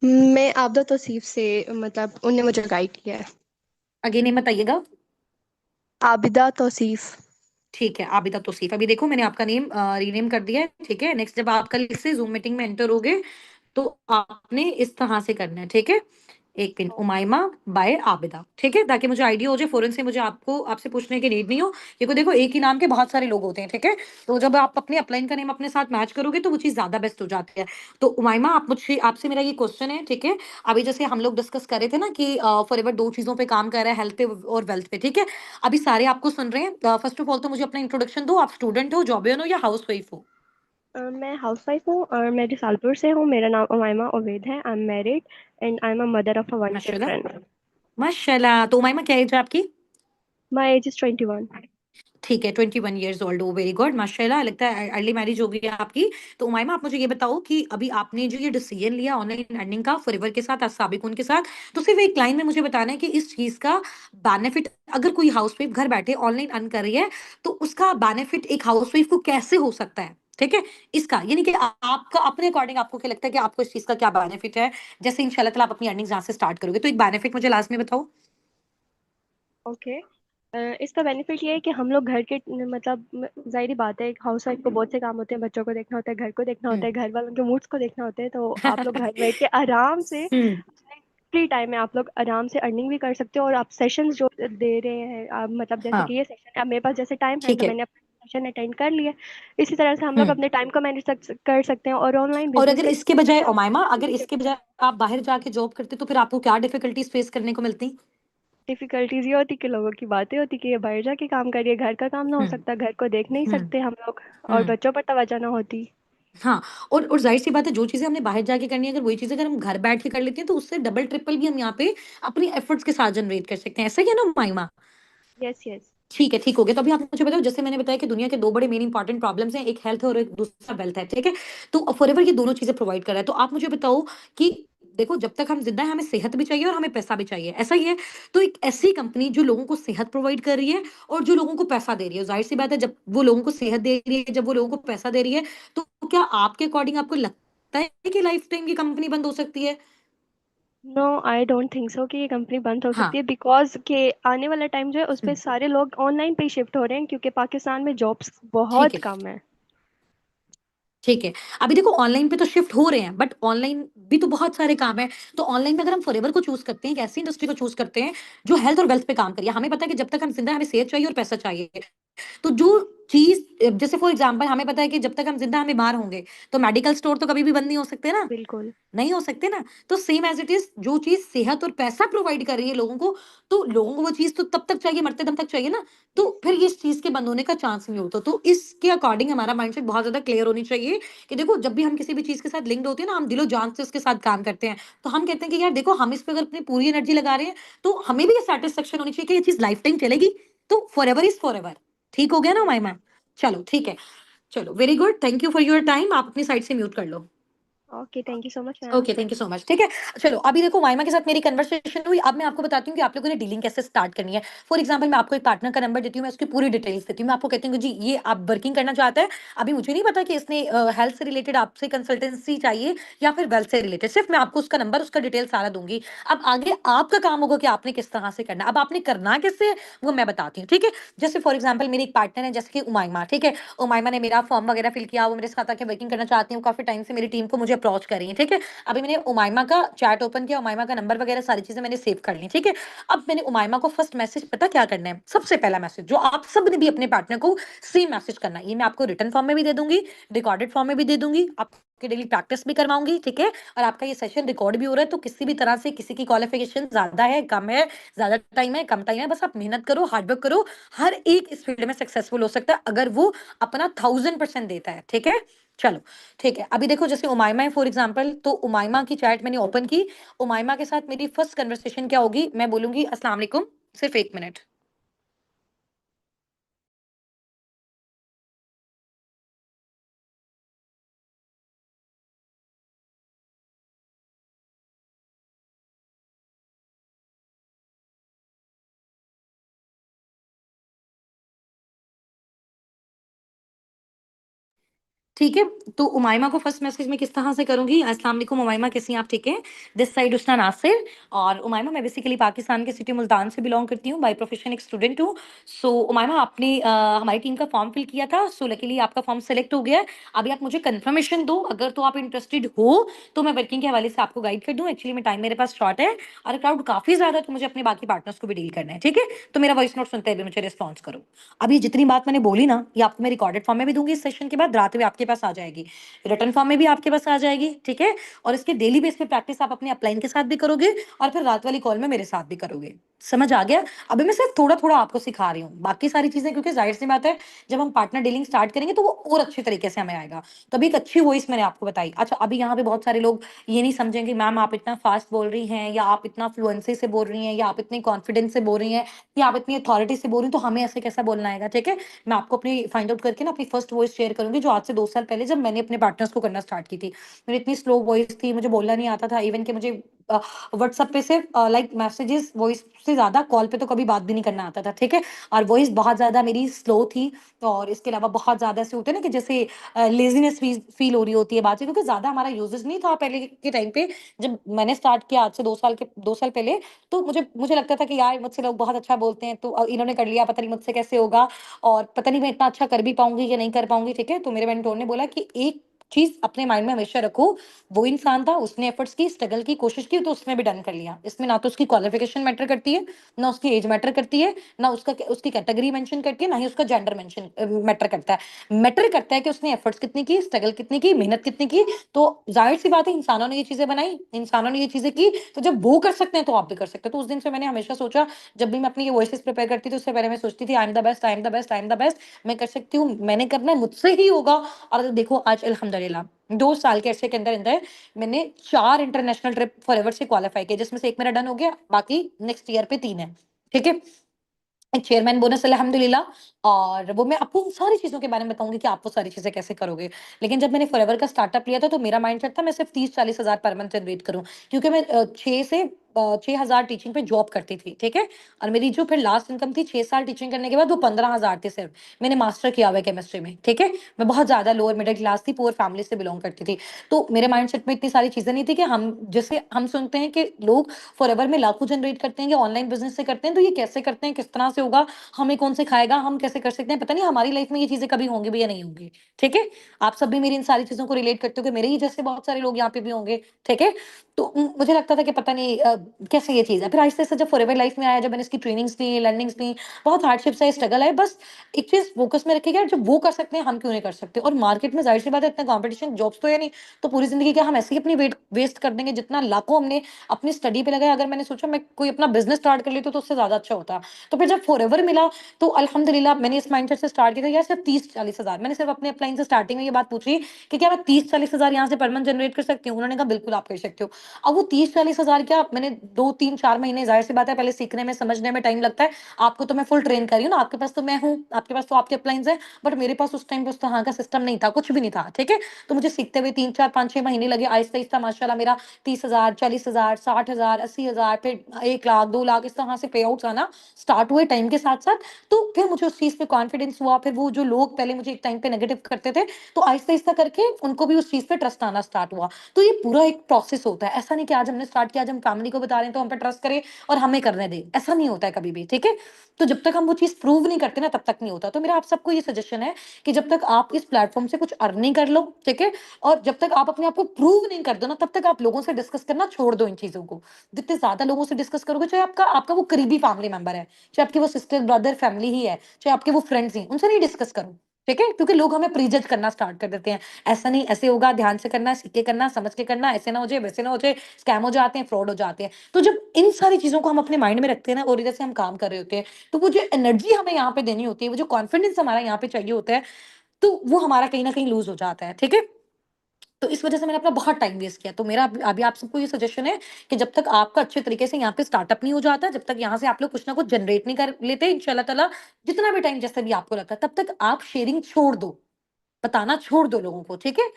मैं आबदा तौसीफ से, मतलब उनने मुझे गाइड किया है। अगेन नेम बताइएगा। आबिदा तौसीफ। ठीक है, आबिदा तौसीफ। अभी देखो मैंने आपका नेम रीनेम कर दिया है, ठीक है? नेक्स्ट जब आप कल से ज़ूम मीटिंग में एंटर होगे, तो आपने इस तरह से करना है, ठीक है? एक मिनट, उमाइमा बाय आबिदा, ठीक है? ताकि मुझे आइडिया हो जाए, फ़ौरन से मुझे आपको आपसे पूछने की नीड नहीं हो, क्योंकि देखो एक ही नाम के बहुत सारे लोग होते हैं, ठीक है? तो जब आप अपने अपलाइन का नेम अपने साथ मैच करोगे, तो वो चीज़ ज़्यादा बेस्ट हो जाती है। तो उमाइमा, आप मुझसे आपसे मेरा ये क्वेश्चन है, ठीक है? अभी जैसे हम लोग डिस्कस कर रहे थे ना कि फॉरएवर 2 चीज़ों पे काम कर रहा है, हेल्थ पे और वेल्थ पे, ठीक है? अभी सारे आपको सुन रहे हैं। फर्स्ट ऑफ ऑल तो मुझे अपना इंट्रोडक्शन दो, आप स्टूडेंट हो, जॉबियन हो या हाउसवाइफ हो? मैं हाउसवाइफ हूँ और मैं रिसालपुर से हूँ। मेरा नाम उमाइमा उबैद है। I am married and I am a mother of a one माशाल्लाह, चिल्ड्रन। माशाल्लाह। तो उमाइमा क्या एज है आपकी? My age is 21। ठीक है, 21 इयर्स ओल्ड हो, वेरी गुड, माशाल्लाह, लगता है अर्ली मैरिज हो गई है आपकी। तो उमाइमा, आप मुझे ये बताओ कि अभी आपने जो ये डिसीजन लिया ऑनलाइन अर्निंग का फॉरएवर के साथ, साबिकुन के साथ, तो सिर्फ एक लाइन में मुझे बताना है कि इस चीज़ का बेनिफिट, अगर कोई हाउसवाइफ घर बैठे ऑनलाइन अर्न कर रही है, तो उसका बेनिफिट एक हाउसवाइफ को कैसे हो सकता है? ठीक है? इसका यानी कि आपका अपने अकॉर्डिंग आपको क्या लगता है कि आपको इस चीज़ का क्या बेनिफिट है? जैसे इंशाल्लाह ताला आप अपनी अर्निंग्स यहाँ से स्टार्ट करोगे, तो एक बेनिफिट मुझे लास्ट में बताओ। ओके। इसका बेनिफिट ये है कि हम लोग घर के, मतलब ज़ाहिर बात है, एक हाउस वाइफ को बहुत से काम होते हैं। बच्चों को देखना होता है, घर को देखना हुँ। होता है, घर वालों के मूड्स को देखना होता है। तो आप लोग घर बैठ के आराम से हुँ, अपने फ्री टाइम में आप लोग आराम से अर्निंग भी कर सकते हो। और आप सेशंस जो दे रहे हैं, आप मतलब जैसे हाँ, कि ये सेशन, अब मेरे पास जैसे टाइम है ठीक तो है। मैंने अपना सेशन अटेंड कर लिया। इसी तरह से हम लोग हुँ। अपने टाइम को मैनेज कर सकते हैं। और ऑनलाइन और बिजनेस अगर का इसके बजाय ये उमाइमा, अगर opportunity इसके देता बजाय है। आप बाहर जाके जॉब करते, तो फिर आपको क्या डिफिकल्टीज फेस करने को मिलती? डिफिकल्टीज ये होती कि लोगों की बातें होती कि ये बाहर जाके काम करिए, घर का काम ना हो हुँ, सकता, घर को देख नहीं हुँ, सकते हम लोग। और हुँ। बच्चों पर तवज्जो ना होती। हाँ, और ज़ाहिर-सी बात है, जो चीज़ें हमने बाहर जाके करनी है, अगर वही चीज़ें अगर हम घर बैठ के कर लेते हैं, तो उससे डबल ट्रिपल भी हम यहाँ पे अपनी एफर्ट्स के साथ जनरेट कर सकते हैं। ऐसा ही है ना उमाइमा? Yes yes. ठीक है, ठीक हो गया। तो अभी आप मुझे बताओ, जैसे मैंने बताया कि दुनिया के 2 बड़े मेन इंपोर्टेंट प्रॉब्लम्स हैं, एक हेल्थ और एक दूसरा वेल्थ है, ठीक है? तो फॉरएवर ये दोनों चीज़ें प्रोवाइड कर रहा है। तो आप मुझे बताओ कि देखो जब तक हम ज़िंदा हैं, हमें सेहत भी चाहिए और हमें पैसा भी चाहिए, ऐसा ही है? तो एक ऐसी कंपनी जो लोगों को सेहत प्रोवाइड कर रही है और जो लोगों को पैसा दे रही है, ज़ाहिर-सी बात है, जब वो लोगों को सेहत दे रही है, जब वो लोगों को पैसा दे रही है, तो क्या आपके अकॉर्डिंग आपको लगता है कि लाइफ टाइम ये कंपनी बंद हो सकती है? No, I don't think so कि ये कंपनी बंद हो हाँ, सकती है। बिकॉज के आने वाला टाइम जो है उस हुँ, पे सारे लोग ऑनलाइन पे शिफ्ट हो रहे हैं, क्योंकि पाकिस्तान में जॉब्स ठीक बहुत है। कम है। ठीक है। अभी देखो ऑनलाइन पे तो शिफ्ट हो रहे हैं, बट ऑनलाइन भी तो बहुत सारे काम है। तो ऑनलाइन में अगर हम फॉरएवर को चूज़ करते हैं, एक ऐसी इंडस्ट्री को चूज़ करते हैं जो हेल्थ और वेल्थ पे काम करे। हमें पता है कि जब तक हम ज़िंदा हैं, हमें सेहत चाहिए और पैसा चाहिए। तो जो चीज़ जैसे फॉर एग्ज़ाम्पल हमें पता है कि जब तक हम ज़िंदा हैं, हम बीमार होंगे, तो मेडिकल स्टोर तो कभी भी बंद नहीं हो सकते ना। बिल्कुल। नहीं हो सकते ना। तो सेम एज़ इट इज़ जो चीज़ सेहत और पैसा प्रोवाइड कर रही है लोगों को, तो लोगों को वो चीज़ तो तब तक चाहिए, मरते दम तक चाहिए ना। तो फिर ये इस चीज़ के बंद होने का चांस नहीं होता। तो इसके अकॉर्डिंग हमारा माइंडसेट बहुत ज़्यादा क्लियर होनी चाहिए कि देखो जब भी हम किसी भी चीज़ के साथ लिंक्ड होते हैं ना, हम दिलो-जान से उसके साथ काम करते हैं। तो हम कहते हैं कि यार देखो हम इस पे अगर अपनी पूरी एनर्जी लगा रहे हैं, तो हमें भी ये सैटिस्फैक्शन होनी चाहिए कि ये चीज़ लाइफ टाइम चलेगी। तो फॉरएवर इज़ फॉरएवर। ठीक हो गया ना माई मैम? चलो ठीक है। चलो very good, thank you for your time. आप अपनी साइड से म्यूट कर लो। Okay, thank you so much ma'am. Okay, thank you so much. ठीक है। चलो अभी देखो माइमा के साथ मेरी कन्वर्सेशन हुई। अब मैं आपको बताती हूँ कि आप लोगों ने डीलिंग कैसे स्टार्ट करनी है। फॉर एग्जांपल मैं आपको एक पार्टनर का नंबर देती हूँ, मैं उसकी पूरी डिटेल्स देती हूँ। मैं आपको कहती हूँ कि जी ये आप वर्किंग करना चाहता है। अभी मुझे नहीं पता कि इसने हेल्थ से रिलेटेड आपसे कंसल्टेंसी चाहिए या फिर वेल्थ से रिलेटेड। सिर्फ मैं आपको उसका नंबर, उसका डिटेल सारा दूंगी। अब आगे आपका काम होगा कि आपने किस तरह से करना है। अब आपने करना कैसे है, वो मैं बताती हूँ। ठीक है। जैसे फॉर एग्जाम्पल मेरी एक पार्टनर है, जैसे कि उमाइमा। ठीक है। उमाइमा ने मेरा फॉर्म वगैरह फिल किया, वो मेरे साथ आके वर्किंग करना चाहती हूँ। काफी टाइम से मेरी टीम को मुझे अप्रोच कर रही है। ठीक है। अभी मैंने उमाइमा का चैट ओपन किया, उमाइमा का नंबर वगैरह सारी चीजें मैंने सेव कर ली। ठीक है। अब मैंने उमाइमा को फर्स्ट मैसेज पता क्या करना है, सबसे पहला मैसेज जो आप सब ने भी अपने पार्टनर को सेम मैसेज करना है। ये मैं आपको रिटर्न फॉर्म में भी दे दूंगी, रिकॉर्डेड फॉर्म में भी दे दूंगी, आपके डेली प्रैक्टिस भी करवाऊंगी। ठीक है। और आपका ये सेशन रिकॉर्ड भी हो रहा है, तो किसी भी तरह से किसी की क्वालिफिकेशन ज्यादा है, कम है, ज्यादा टाइम है, कम टाइम है, बस आप मेहनत करो, हार्डवर्क करो। हर एक इस फील्ड में सक्सेसफुल हो सकता है अगर वो अपना 1000% देता है। ठीक है। चलो ठीक है। अभी देखो जैसे उमाइमा है फॉर एग्जांपल, तो उमाइमा की चैट मैंने ओपन की। उमाइमा के साथ मेरी फर्स्ट कन्वर्सेशन क्या होगी, मैं बोलूंगी अस्सलाम वालेकुम। सिर्फ 1 मिनट। ठीक है। तो उमाइमा को फर्स्ट मैसेज मैं किस तरह से करूंगी, अस्सलाम वालेकुम उमाइमा, कैसी हैं आप? ठीक है। This side Usna Nasir. और उमाइमा मैं बेसिकली पाकिस्तान के सिटी मुल्तान से बिलोंग करती हूँ, बाय प्रोफेशन एक स्टूडेंट हूँ। सो उमाइमा आपने हमारी टीम का फॉर्म फिल किया था, सो लकीली आपका फॉर्म सेलेक्ट हो गया है। अभी आप मुझे कंफर्मेशन दो, अगर तो आप इंटरेस्टेड हो तो मैं वर्किंग के हवाले से आपको गाइड कर दूँ। एक्चुअली में टाइम मेरे पास शॉर्ट है और क्राउड काफी ज्यादा है, तो मुझे अपने बाकी पार्टनर्स को भी डील करना है। ठीक है। तो मेरा वॉइस नोट सुनते हुए मुझे रिस्पॉन्स करो। अभी जितनी बात मैंने बोली ना, ये आपको मैं रिकॉर्डेड फॉर्म में भी दूंगी, इस सेशन के बाद रात में आपके पास आ जाएगी, रिटर्न फॉर्म में भी आपके पास आ जाएगी। ठीक है। और इसके डेली बेस पे प्रैक्टिस आप अपने अपलाइन के साथ भी करोगे और फिर रात वाली कॉल में मेरे साथ भी करोगे। समझ आ गया? अभी मैं सिर्फ थोड़ा थोड़ा आपको सिखा रही हूँ, बाकी सारी चीजें क्योंकि जाहिर सी बात है जब हम पार्टनर डीलिंग स्टार्ट करेंगे तो वो और अच्छे तरीके से हमें आएगा। तभी एक अच्छी वॉइस मैंने आपको बताई। अच्छा अभी यहाँ पे बहुत सारे लोग ये नहीं समझेंगे मैम आप इतना फास्ट बोल रही हैं, या आप इतना फ्लुएंसी से बोल रही हैं, या आप इतनी कॉन्फिडेंस से बोल रही हैं, या आप इतनी अथॉरिटी से बोल रही हैं, तो हमें ऐसे कैसा बोलना आएगा। ठीक है। मैं आपको अपनी फाइंड आउट करके ना अपनी फर्स्ट वॉइस शेयर करूंगी, जो आज से 2 साल पहले जब मैंने अपने पार्टनर्स को करना स्टार्ट की थी। मेरी इतनी स्लो वॉइस थी, मुझे बोलना नहीं आता था, इवन कि मुझे व्हाट्सएप पे सिर्फ लाइक मैसेजेस वॉइस से ज्यादा कॉल पे तो कभी बात भी नहीं करना आता था। ठीक है। और वॉइस बहुत ज्यादा मेरी स्लो थी। और इसके अलावा बहुत ज्यादा ऐसे होते हैं ना कि जैसे लेजीनेस फील हो रही होती है बात से, क्योंकि ज्यादा हमारा यूजेस नहीं था पहले के टाइम पे। जब मैंने स्टार्ट किया आज से 2 साल पहले, तो मुझे मुझे लगता था कि यार मुझसे लोग बहुत अच्छा बोलते हैं, तो इन्होंने कर लिया, पता नहीं मुझसे कैसे होगा, और पता नहीं मैं इतना अच्छा कर भी पाऊंगी कि नहीं कर पाऊंगी। ठीक है। तो मेरे मेंटोर ने बोला कि एक चीज अपने माइंड में हमेशा रखो, वो इंसान था, उसने एफर्ट्स की, स्ट्रगल की, कोशिश की, तो उसने भी डन कर लिया। इसमें ना तो उसकी क्वालिफिकेशन मैटर करती है, ना उसकी एज मैटर करती है, ना उसकी कैटेगरी मेंशन करती है, ना ही उसका जेंडर मेंशन मैटर करता है। मैटर करता है कि उसने एफर्ट्स कितनी की, स्ट्रगल कितनी की, मेहनत कितनी की। तो जाहिर सी बात है इंसानों ने ये चीजें बनाई, इंसानों ने ये चीजें की, तो जब वो कर सकते हैं तो आप भी कर सकते हो। तो उस दिन से मैंने हमेशा सोचा, जब भी मैं अपनी ये वॉइसेस प्रिपेयर करती थी उससे पहले मैं सोचती थी आई am the best, I am the best, I am the best. मैं कर सकती हूँ, मैंने करना है, मुझसे ही होगा। और देखो आज अल्हम्दुलिल्लाह 2 साल के अरसे के अंदर अंदर मैंने 4 इंटरनेशनल ट्रिप फॉरएवर से क्वालिफाई किया, जिसमें से एक मेरा डन हो गया, बाकी नेक्स्ट ईयर पे 3 है। ठीक है। एक चेयरमैन बोनस अल्हम्दुलिल्लाह। और वो मैं आपको उन सारी चीज़ों के बारे में बताऊँगी कि आप वो सारी चीज़ें कैसे करोगे। लेकिन जब मैंने फॉरएवर का स्टार्टअप लिया था, तो मेरा माइंडसेट था मैं सिर्फ 30-40 हज़ार पर मंथ जनरेट करूँ। क्योंकि मैं 6 से 6,000 टीचिंग पे जॉब करती थी, ठीक है। और मेरी जो फिर लास्ट इनकम थी 6 साल टीचिंग करने के बाद, वो 15,000 थी सिर्फ। मैंने मास्टर किया हुआ है केमिस्ट्री में, ठीक है। मैं बहुत ज्यादा लोअर मिडिल क्लास थी, पुअर फैमिली से बिलोंग करती थी। तो मेरे माइंडसेट में इतनी सारी चीजें नहीं थी कि हम जैसे हम सुनते हैं कि लोग फॉरएवर में लाखों जनरेट करते हैं, कि ऑनलाइन बिजनेस से करते हैं, तो ये कैसे करते हैं, किस तरह से होगा, हमें कौन सिखाएगा, हम कैसे कर सकते हैं, पता नहीं हमारी लाइफ में ये चीजें कभी होंगी भी या नहीं होंगी, ठीक है। आप सब भी मेरी इन सारी चीजों को रिलेट करते हो कि मेरे ही जैसे बहुत सारे लोग यहाँ पे भी होंगे, ठीक है। तो मुझे लगता था कि पता नहीं कैसे ये चीज है। फिर आहिस्ता आहिस्ता जब फॉरएवर लाइफ में आया, जब मैंने इसकी ट्रेनिंग्स ली, लर्निंग्स ली, बहुत हार्डशिप्स आए, स्ट्रगल आए, बस एक चीज फोकस में रखेगा, जब वो कर सकते हैं हम क्यों नहीं कर सकते। और मार्केट में जाहिर सी बात है इतना कंपटीशन, जॉब्स तो है नहीं, तो पूरी जिंदगी क्या हम ऐसे ही अपनी वेट वेस्ट कर देंगे, जितना लाखों हमने अपनी स्टडी पे लगाया। अगर मैंने सोचा मैं कोई अपना बिजनेस स्टार्ट कर लेती तो उससे ज्यादा अच्छा होता। तो फिर जब फॉरएवर मिला, तो अल्हम्दुलिल्लाह मैंने इस माइंडसेट से स्टार्ट किया था, यार सिर्फ 30-40 हजार। मैंने सिर्फ अपने अपलाइन से स्टार्टिंग में ये बात पूछी कि क्या मैं 30-40 हजार यहाँ से पर मंथ जनरेट कर सकती हूँ। उन्होंने कहा बिल्कुल आप कर सकते हो। अब वो 30-40 हजार क्या, मैंने 2-3-4 महीने, जाहिर सी बात है पहले सीखने में समझने में टाइम लगता है। आपको तो मैं फुल ट्रेन कर रही हूँ ना, आपके पास तो मैं हूँ, आपके पास तो आपके अपलाइंस है, बट मेरे पास उस टाइम पे उस तरह का सिस्टम नहीं था, कुछ भी नहीं था, ठीक है। तो मुझे सीखते हुए 3-4-5-6 महीने लगे। आहिस्ता आहिस्ता माशाल्लाह मेरा 30 हजार, 40 हजार, 60 हजार, 80 हजार, फिर 1 लाख, 2 लाख, इस तरह से पे आउट आना स्टार्ट हुए टाइम के साथ साथ। तो फिर मुझे उस चीज पे कॉन्फिडेंस हुआ। फिर वो जो लोग पहले मुझे एक टाइम पे नेगेटिव करते थे, तो आहिस्ता आहिस्ता करके उनको भी उस चीज पे ट्रस्ट आना स्टार्ट हुआ। तो ये पूरा एक प्रोसेस होता है। ऐसा नहीं कि आज हमने स्टार्ट किया, आज हम फैमिली को बता रहे हैं तो हम पे ट्रस्ट करें और हमें करने दें, ऐसा नहीं होता है कभी भी, ठीक है। तो जब तक हम वो चीज प्रूव नहीं करते ना, तब तक नहीं होता। तो मेरा आप सबको ये सजेशन है कि जब तक आप इस प्लेटफॉर्म से कुछ अर्न नहीं कर लो, ठीक है, और जब तक आप अपने आप को प्रूव नहीं कर दो ना, तब तक आप लोगों से डिस्कस करना छोड़ दो इन चीजों को। जितने ज्यादा लोगों से डिस्कस करोगे, चाहे आपका आपका वो करीबी फैमिली मेंबर है, चाहे आपकी वो सिस्टर ब्रदर फैमिली ही है, चाहे आपके वो फ्रेंड्स ही, उनसे नहीं डिस्कस करो, ठीक है। क्योंकि लोग हमें प्रीजज करना स्टार्ट कर देते हैं, ऐसा नहीं ऐसे होगा, ध्यान से करना, सीख के करना, समझ के करना, ऐसे ना हो जाए, वैसे ना हो जाए, स्कैम हो जाते हैं, फ्रॉड हो जाते हैं। तो जब इन सारी चीजों को हम अपने माइंड में रखते हैं ना, और इधर से हम काम कर रहे होते हैं, तो वो जो एनर्जी हमें यहाँ पे देनी होती है, वो जो कॉन्फिडेंस हमारा यहाँ पे चाहिए होता है, तो वो हमारा कहीं ना कहीं लूज हो जाता है, ठीक है। तो इस वजह से मैंने अपना बहुत टाइम वेस्ट किया। तो मेरा अभी आप सबको ये सजेशन है कि जब तक आपका अच्छे तरीके से यहाँ पे स्टार्टअप नहीं हो जाता, जब तक यहाँ से आप लोग कुछ ना कुछ जनरेट नहीं कर लेते, इंशाल्लाह ताला जितना भी टाइम जैसे भी आपको लगता है, तब तक आप शेयरिंग छोड़ दो, बताना छोड़ दो लोगों को, ठीक है।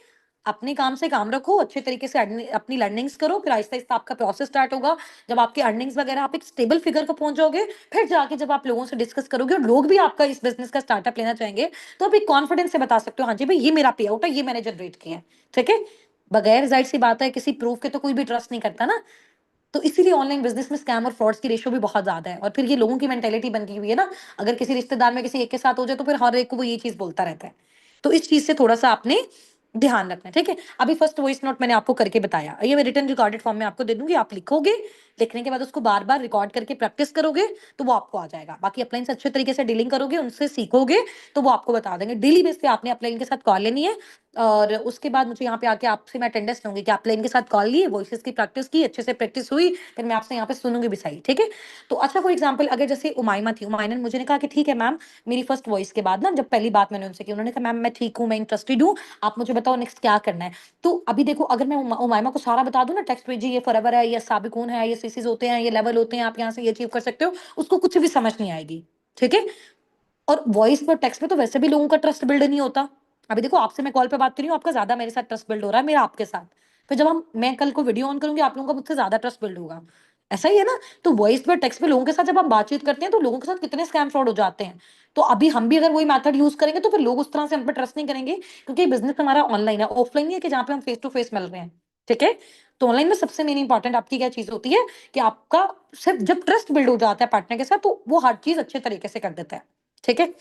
अपने काम से काम रखो, अच्छे तरीके से अपनी लर्निंग्स करो, फिर आहिस्ता आहिस्ता आपका प्रोसेस स्टार्ट होगा। जब आपकी अर्निंग्स वगैरह आप एक स्टेबल फिगर को पहुंच जाओगे, फिर जाके जब आप लोगों से डिस्कस करोगे और लोग भी आपका इस बिजनेस का स्टार्टअप लेना चाहेंगे, तो आप एक कॉन्फिडेंस से बता सकते हो, हाँ जी भाई ये मेरा पे आउट है, ये मैंने जनरेट किया है, ठीक है। बगैर जाहिर सी बात है किसी प्रूफ के तो कोई भी ट्रस्ट नहीं करता ना। तो इसीलिए ऑनलाइन बिजनेस में स्कैम और फ्रॉड्स की रेशियो भी बहुत ज्यादा है। और फिर ये लोगों की मेंटेलिटी बन गई हुई है ना, अगर किसी रिश्तेदार में किसी एक के साथ हो जाए, तो फिर हर एक को वो ये चीज बोलता रहता है। तो इस चीज से थोड़ा सा आपने ध्यान रखना है, ठीक है। अभी फर्स्ट वॉइस नोट मैंने आपको करके बताया, ये मैं रिटर्न रिकॉर्डेड फॉर्म में आपको दे दूंगी, आप लिखोगे, लिखने के बाद उसको बार बार रिकॉर्ड करके प्रैक्टिस करोगे, तो वो आपको आ जाएगा। बाकी अपलाइन से अच्छे तरीके से डीलिंग करोगे, उनसे सीखोगे, तो वो आपको बता देंगे। डेली बेस पे आपने अपलाइन के साथ कॉल लेनी है, और उसके बाद मुझे यहाँ पे आके आपसे मैं अटेंडेंस लूंगी कि अपलाइन के साथ कॉल लिए, वॉइसेस की प्रैक्टिस की, अच्छे से प्रैक्टिस हुई, फिर मैं आपसे यहाँ पे सुनूंगी भी सही, ठीक है। तो अच्छा फॉर एग्जाम्पल, अगर जैसे उमायमा थी, उमायमा ने मुझे कहा कि ठीक है मैम, मेरी फर्स्ट वॉइस के बाद ना, जब पहली बात मैंने उनसे की, उन्होंने कहा मैम मैं ठीक हूँ, मैं इंटरेस्टेड हूँ, आप मुझे बताओ नेक्स्ट क्या करना है। तो अभी देखो, अगर मैं उमायमा को सारा बता दूं ना, टेक्स्ट भेजिए, ये फॉरएवर है, ये साबिकून है, ये सीसीज होते हैं, ये लेवल होते हैं, आप यहाँ से ये अचीव कर सकते हो, उसको कुछ भी समझ नहीं आएगी, ठीक है। और वॉइस पर टेक्स्ट में तो वैसे भी लोगों का ट्रस्ट बिल्ड नहीं होता। अभी देखो, आपसे मैं कॉल पे बात कर रही हूँ, आपका ज्यादा मेरे साथ ट्रस्ट बिल्ड हो रहा है, मेरा आपके साथ। फिर जब मैं कल को वीडियो ऑन करूंगी, आप लोगों का मुझसे ज्यादा ट्रस्ट बिल्ड होगा, ऐसा ही है ना। तो वॉइस पर टेक्स्ट पे लोगों के साथ जब हम बातचीत करते हैं, तो लोगों के साथ कितने स्कैम फ्रॉड हो जाते हैं। तो अभी हम भी अगर वही मेथड यूज करेंगे, तो फिर लोग उस तरह से हम पे ट्रस्ट नहीं करेंगे, क्योंकि बिजनेस हमारा ऑनलाइन है, ऑफलाइन नहीं है कि जहाँ पे हम फेस टू फेस मिल रहे हैं, ठीक है। तो ऑनलाइन में सबसे मेन इंपॉर्टेंट आपकी क्या चीज होती है कि आपका सिर्फ जब ट्रस्ट बिल्ड हो जाता है पार्टनर के साथ, तो वो हर चीज अच्छे तरीके से कर देता है, ठीक है।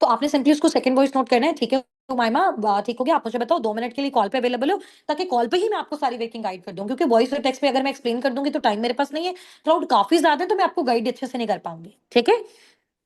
तो आपने सिंपली उसको सेकंड वॉइस नोट करना है, ठीक है। तो माइमा ठीक हो गया, आप मुझे बताओ 2 मिनट के लिए कॉल पे अवेलेबल हो, ताकि कॉल पे ही मैं आपको सारी वर्किंग गाइड कर दूं, क्योंकि वॉइस और टेक्स्ट पे अगर मैं एक्सप्लेन कर दूंगी तो टाइम मेरे पास नहीं है, क्राउड काफी ज्यादा है, तो मैं आपको गाइड अच्छे से नहीं कर पाऊंगी, ठीक है।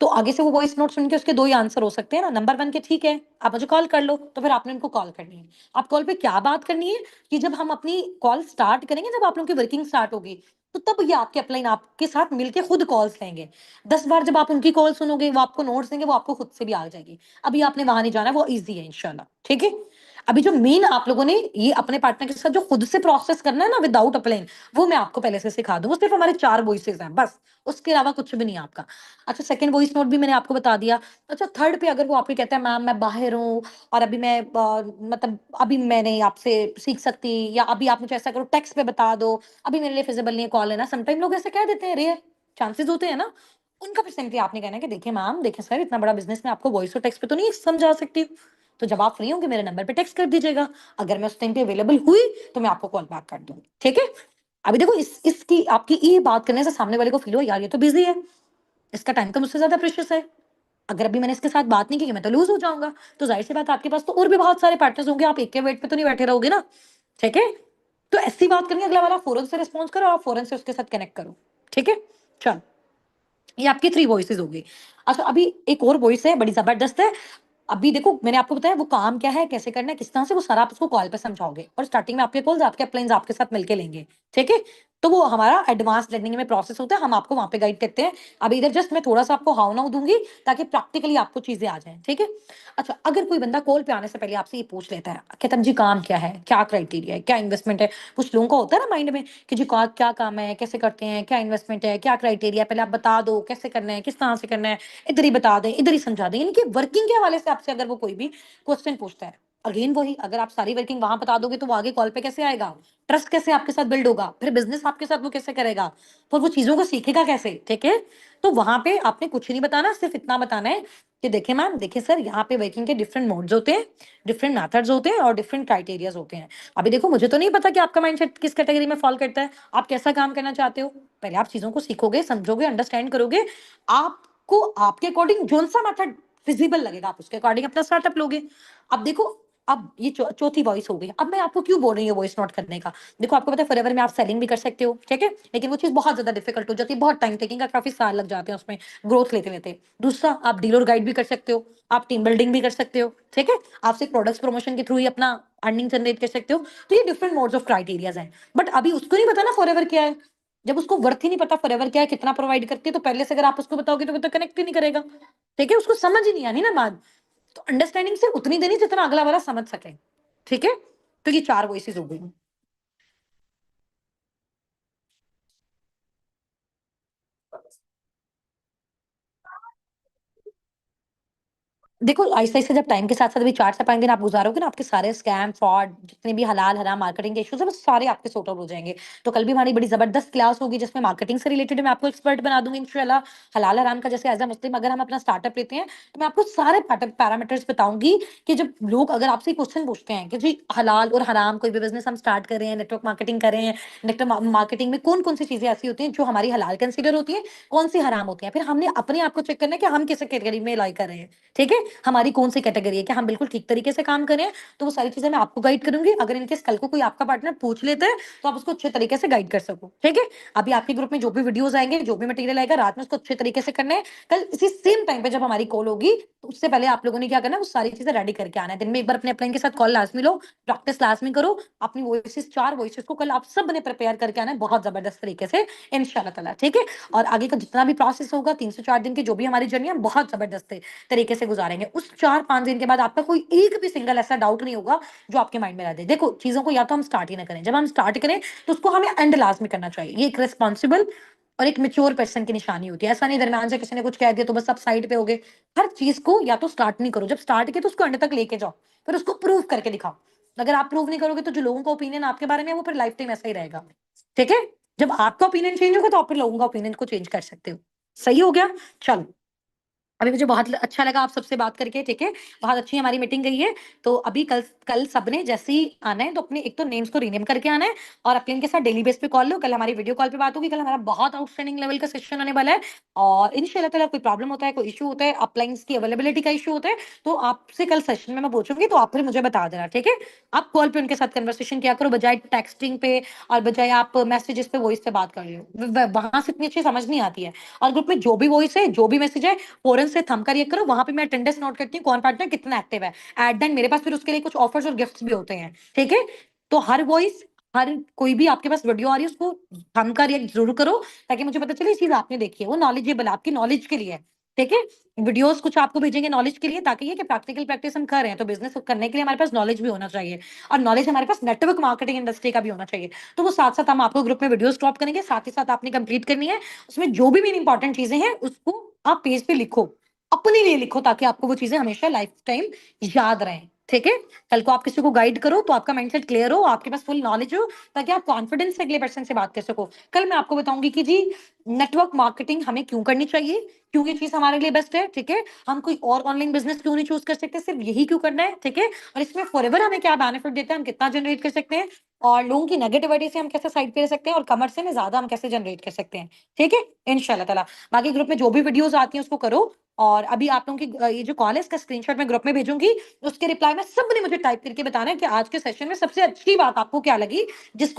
तो आगे से वो वॉइस नोट सुन के उसके दो ही आंसर हो सकते हैं ना, नंबर 1 के ठीक है आप मुझे कॉल कर लो, तो फिर आपने उनको कॉल करनी है। आप कॉल पे क्या बात करनी है कि जब हम अपनी कॉल स्टार्ट करेंगे, जब आप लोगों की वर्किंग स्टार्ट होगी, तो तब ये आपके अपलाइन आपके साथ मिलके खुद कॉल्स लेंगे। 10 बार जब आप उनकी कॉल सुनोगे, वो आपको नोट्स देंगे, वो आपको खुद से भी आ जाएगी। अभी आपने वहां नहीं जाना, वो ईजी है इंशाल्लाह, ठीक है। अभी जो मेन आप लोगों ने ये अपने पार्टनर के साथ जो खुद से प्रोसेस करना है ना विदाउट अप्लाइंग, वो मैं आपको पहले से सिखा दूँ। वो सिर्फ हमारे 4 वॉइसेस हैं बस, उसके अलावा कुछ भी नहीं है आपका। अच्छा, सेकंड वॉइस नोट भी मैंने आपको बता दिया। अच्छा, थर्ड पे अगर वो आपको कहता है मैम मैं बाहर हूँ और अभी मैं मतलब अभी मैं नहीं आपसे सीख सकती, या अभी आप मुझे ऐसा करो टेक्स्ट पे बता दो, अभी मेरे लिए फिजिबल नहीं है कॉल लेना। समटाइम लोग ऐसे कह देते हैं, रेयर चांसेस होते हैं ना। उनका फिर सिंपली आपने कहना है कि देखिए मैम, देखिए सर, इतना बड़ा बिज़नेस मैं आपको वॉइस और टेक्स्ट पे तो नहीं समझा सकती हूँ। तो जब आप फ्री होंगे मेरे नंबर पे टेक्स्ट कर दीजिएगा। अगर मैं उस टाइम पे अवेलेबल हुई तो मैं आपको कॉल बैक कर दूँगी। ठीक है? अभी देखो इसकी आपकी ये बात करने से सामने वाले को फ़ील हो यार ये तो बिज़ी है। इसका टाइम तो मुझसे ज़्यादा प्रेशियस है। अगर अभी मैंने इसके साथ बात नहीं की मैं तो लूज़ हो जाऊँगा। तो ज़ाहिर-सी बात है आपके पास तो और भी बहुत सारे पार्टनर्स होंगे, आप एक के वेट पे तो नहीं बैठे रहोगे ना। ठीक है? तो ऐसी बात करनी है, अगला वाला फ़ौरन से रिस्पॉन्स करो, आप फ़ौरन से उसके साथ कनेक्ट करो। ठीक है? चलो। ये आपकी 3 वॉइसेज़ हो गई। अच्छा, अभी एक और वॉइस है, बड़ी ज़बरदस्त है। अभी देखो मैंने आपको बताया वो काम क्या है, कैसे करना है, किस तरह से, वो सारा आप उसको कॉल पे समझाओगे और स्टार्टिंग में आपके कॉल्स आपके अपलाइन्स आपके साथ मिलके लेंगे, ठीक है? तो वो हमारा एडवांस लर्निंग में प्रोसेस होता है, हम आपको वहाँ पे गाइड करते हैं। अभी इधर जस्ट मैं थोड़ा-सा आपको हाउ-नाउ दूँगी ताकि प्रैक्टिकली आपको चीज़ें आ जाएँ, ठीक है? अच्छा, अगर कोई बंदा कॉल पे आने से पहले आपसे ये पूछ लेता है, कहता है जी काम क्या है? क्या क्राइटेरिया है? क्या इन्वेस्टमेंट है? कुछ लोगों का होता है ना माइंड में कि जी का क्या काम है? कैसे करते हैं? क्या इन्वेस्टमेंट है? क्या क्राइटेरिया है? पहले आप बता दो, कैसे करना है? किस तरह से करना है? इधर ही बता दें, इधर ही समझा दें। यानी कि वर्किंग के हवाले से आपसे अगर वो कोई भी क्वेश्चन पूछता है, अगेन वही, अगर आप सारी वर्किंग वहां बता दोगे तो वो आगे कॉल पे कैसे आएगा? ट्रस्ट कैसे आपके साथ बिल्ड होगा? फिर बिजनेस आपके साथ वो कैसे करेगा? फिर वो चीजों को सीखेगा कैसे? ठीक है? तो वहां पे आपने कुछ नहीं बताना, सिर्फ इतना बताना है कि देखिए मैम, देखिए सर, यहाँ पे वर्किंग के डिफरेंट मोड्स होते हैं, डिफरेंट मेथड्स होते हैं और डिफरेंट क्राइटेरियाज होते हैं। अभी देखो मुझे तो नहीं पता कि आपका माइंडसेट किस कैटेगरी में फॉल करता है, आप कैसा काम करना चाहते हो। पहले आप चीजों को सीखोगे, समझोगे, अंडरस्टैंड करोगे। आपको आपके अकॉर्डिंग जोन सा मेथड फिजिबल लगेगा, आप उसके अकॉर्डिंग अपना स्टार्टअप लोगे। अब देखो, अब ये चौथी वॉइस हो गई। अब मैं आपको क्यों बोल रही हूँ वॉइस नोट करने का? देखो आपको पता है फॉरएवर में आप सेलिंग भी कर सकते हो, ठीक है? लेकिन वो चीज़ बहुत ज़्यादा डिफिकल्ट हो जाती है, बहुत टाइम टेकिंग का, काफ़ी साल लग जाते हैं उसमें ग्रोथ लेते-लेते। दूसरा, आप डीलर गाइड भी कर सकते हो, आप टीम बिल्डिंग भी कर सकते हो, ठीक है? आप सिर्फ प्रोडक्ट्स प्रमोशन के थ्रू ही अपना अर्निंग जनरेट कर सकते हो। तो ये डिफरेंट मोड्स ऑफ क्राइटेरियाज़ हैं। बट अभी उसको नहीं पता ना फॉरएवर क्या है। जब उसको वर्थ ही नहीं पता फॉरएवर क्या है, कितना प्रोवाइड करती है, तो पहले से अगर आप उसको बताओगे तो वो तो कनेक्ट ही नहीं करेगा। ठीक है? उसको समझ ही नहीं आनी ना बात। तो अंडरस्टैंडिंग सिर्फ उतनी देनी जितना अगला वाला समझ सके। ठीक है? तो ये 4 वॉइसेस हो गई। देखो, आहिस्ता-आहिस्ता जब टाइम के साथ-साथ अभी 4 से 5 दिन आप गुज़ारोगे ना, आपके सारे स्कैम, फ्रॉड, जितने भी हलाल-हराम मार्केटिंग के इश्यूज़ हैं, वो सारे आपके सॉर्ट आउट हो जाएँगे। तो कल भी हमारी बड़ी ज़बरदस्त क्लास होगी, जिसमें मार्केटिंग से रिलेटेड मैं आपको एक्सपर्ट बना दूँगी इंशाल्लाह। हलाल-हराम का जैसे एज़ अ मुस्लिम अगर हम अपना स्टार्टअप लेते हैं, तो मैं आपको सारे पैरामीटर्स बताऊँगी कि जब लोग अगर आपसे क्वेश्चन पूछते हैं कि जी हलाल और हराम कोई भी बिज़नेस हम स्टार्ट कर रहे हैं, नेटवर्क मार्केटिंग कर रहे हैं, नेटवर्क मार्केटिंग में कौन-कौन सी चीज़ें ऐसी होती हैं, जो हमारी हलाल कंसीडर होती हैं, कौन-सी हराम होती हैं। फिर हमने अपने आप को चेक करना है कि हम किस कैटेगरी में लाई कर रहे हैं। ठीक है? हमारी कौन-सी कैटेगरी है, क्या हम बिल्कुल ठीक तरीके से काम कर रहे हैं, तो वो सारी चीज़ें मैं आपको गाइड करूँगी। अगर इन केस कल को कोई आपका पार्टनर पूछ लेता है, तो आप उसको अच्छे तरीके से गाइड कर सको, ठीक है? अभी आपके ग्रुप में जो भी वीडियोज़ आएँगे, जो भी मटेरियल आएगा, रात में उसको अच्छे तरीके से करना है। कल इसी सेम टाइम पे जब हमारी कॉल होगी, तो उससे पहले आप लोगों ने क्या करना है, वो सारी चीज़ें रेडी करके आना है। दिन में एक बार अपने अपलाइन के साथ कॉल लाज़मी लो, प्रैक्टिस लाज़मी करो। अपनी वॉइसेज़ 4 वॉइसेज़ को कल आप सबने प्रिपेयर करके आना है बहुत ज़बरदस्त तरीके से इंशाअल्लाह ताला, ठीक है? और आगे का जितना भी प्रोसेस होगा, 3 से 4 दिन की जो भी हमारी जर्नी है, हम बहुत ज़बरदस्त तरीके से गुजारेंगे। उस 4-5 दिन के बाद आपका कोई एक भी सिंगल ऐसा डाउट नहीं होगा जो आपके माइंड में रह जाए। देखो, चीज़ों को या तो हम स्टार्ट ही ना करें। जब हम स्टार्ट करें तो उसको हमें एंड लाज़मी करना चाहिए। ये एक रिस्पॉन्सिबल और एक मैच्योर पर्सन की निशानी होती है। ऐसा नहीं दरम्यान से किसी ने कुछ कह दिया तो बस आप साइड पे हो गए। हर चीज़ को या तो स्टार्ट नहीं करो। जब स्टार्ट किया तो उसको एंड तक लेके जाओ। फिर उसको प्रूव करके दिखाओ। अगर आप प्रूव नहीं करोगे तो जो लोगों का ओपिनियन आपके बारे में है वो फिर लाइफ टाइम ऐसा ही रहेगा। ठीक है? जब आपका ओपिनियन चेंज होगा तो आप फिर लोगों का ओपिनियन को चेंज कर सकते हो। सही हो गया? चलो। अभी मुझे बहुत अच्छा लगा आप सबसे बात करके, ठीक है? बहुत अच्छी हमारी मीटिंग गई है। तो अभी कल कल सबने जैसे ही आना है तो अपने एक तो नेम्स को रीनेम करके आना है और अपने इनके साथ डेली बेस पे कॉल लो। कल हमारी वीडियो कॉल पे बात होगी। कल हमारा बहुत आउटस्टैंडिंग लेवल का सेशन होने वाला है और इंशाल्लाह ताला कोई प्रॉब्लम होता है, कोई इश्यू होता है, अपलाइन्स की अवेलेबिलिटी का इश्यू होता है, तो आपसे कल सेशन में मैं पूछूँगी तो आप फिर मुझे बता देना, ठीक है? आप कॉल पे उनके साथ कन्वर्सेशन किया करो बजाए टेक्स्टिंग पे और बजाए आप मैसेजेस पे वॉइस पे बात कर रहे हो। व वहाँ से इतनी अच्छी समझ नहीं आती है और ग्रुप में जो भी वॉइस है, जो भी मैसेज है, फ़ौरन से थंब कर ये करो, वहाँ पे मैं अटेंडेंस नोट करती हूँ, कौन पार्टनर कितना एक्टिव है। एट द एंड मेरे पास फिर उसके लिए कुछ ऑफर्स और गिफ्ट्स भी होते हैं, ठीक है? तो हर वॉइस, हर कोई भी आपके पास वीडियो आ रही है, उसको थंब कर रिएक्ट ज़रूर करो, ताकि मुझे पता चले ये चीज़ आपने देखी है, वो नॉलेजेबल आपकी नॉलेज के लिए है। ठीक है। वीडियोस कुछ आपको भेजेंगे नॉलेज के लिए, ताकि ये कि प्रैक्टिकल प्रैक्टिस हम कर रहे हैं, तो बिजनेस करने के लिए हमारे पास नॉलेज भी होना चाहिए, और नॉलेज हमारे पास नेटवर्क मार्केटिंग इंडस्ट्री का भी होना चाहिए। तो वो साथ साथ हम आपको ग्रुप में वीडियोस ड्रॉप करेंगे, साथ ही साथ आपने कंप्लीट करनी है। उसमें जो भी मेन इंपॉर्टेंट चीजें हैं उसको आप पेज पे लिखो, अपने लिए लिखो, ताकि आपको वो चीजें हमेशा लाइफ टाइम याद रहें। ठीक है। कल को आप किसी को गाइड करो तो आपका माइंडसेट क्लियर हो, आपके पास फुल नॉलेज हो, ताकि आप कॉन्फिडेंस से अगले पर्सन से बात कर सको। कल मैं आपको बताऊंगी कि जी नेटवर्क मार्केटिंग हमें क्यों करनी चाहिए, क्यों ये चीज हमारे लिए बेस्ट है। ठीक है। हम कोई और ऑनलाइन बिजनेस क्यों नहीं चूज कर सकते, सिर्फ यही क्यों करना है। ठीक है। और इसमें फॉरएवर हमें क्या बेनिफिट देता है, हम कितना जनरेट कर सकते हैं, और लोगों की नेगेटिविटी से हम कैसे साइड पे रह सकते हैं, और कमर से में ज्यादा हम कैसे जनरेट कर सकते हैं। ठीक है। इंशाल्लाह ताला बाकी ग्रुप में जो भी वीडियोस आती हैं उसको करो। और अभी आप लोगों की ये जो कॉल है इसका स्क्रीनशॉट मैं ग्रुप में भेजूंगी, उसके रिप्लाई में सबने मुझे टाइप करके बताना है कि आज के सेशन में सबसे अच्छी बात आपको क्या लगी, जिसको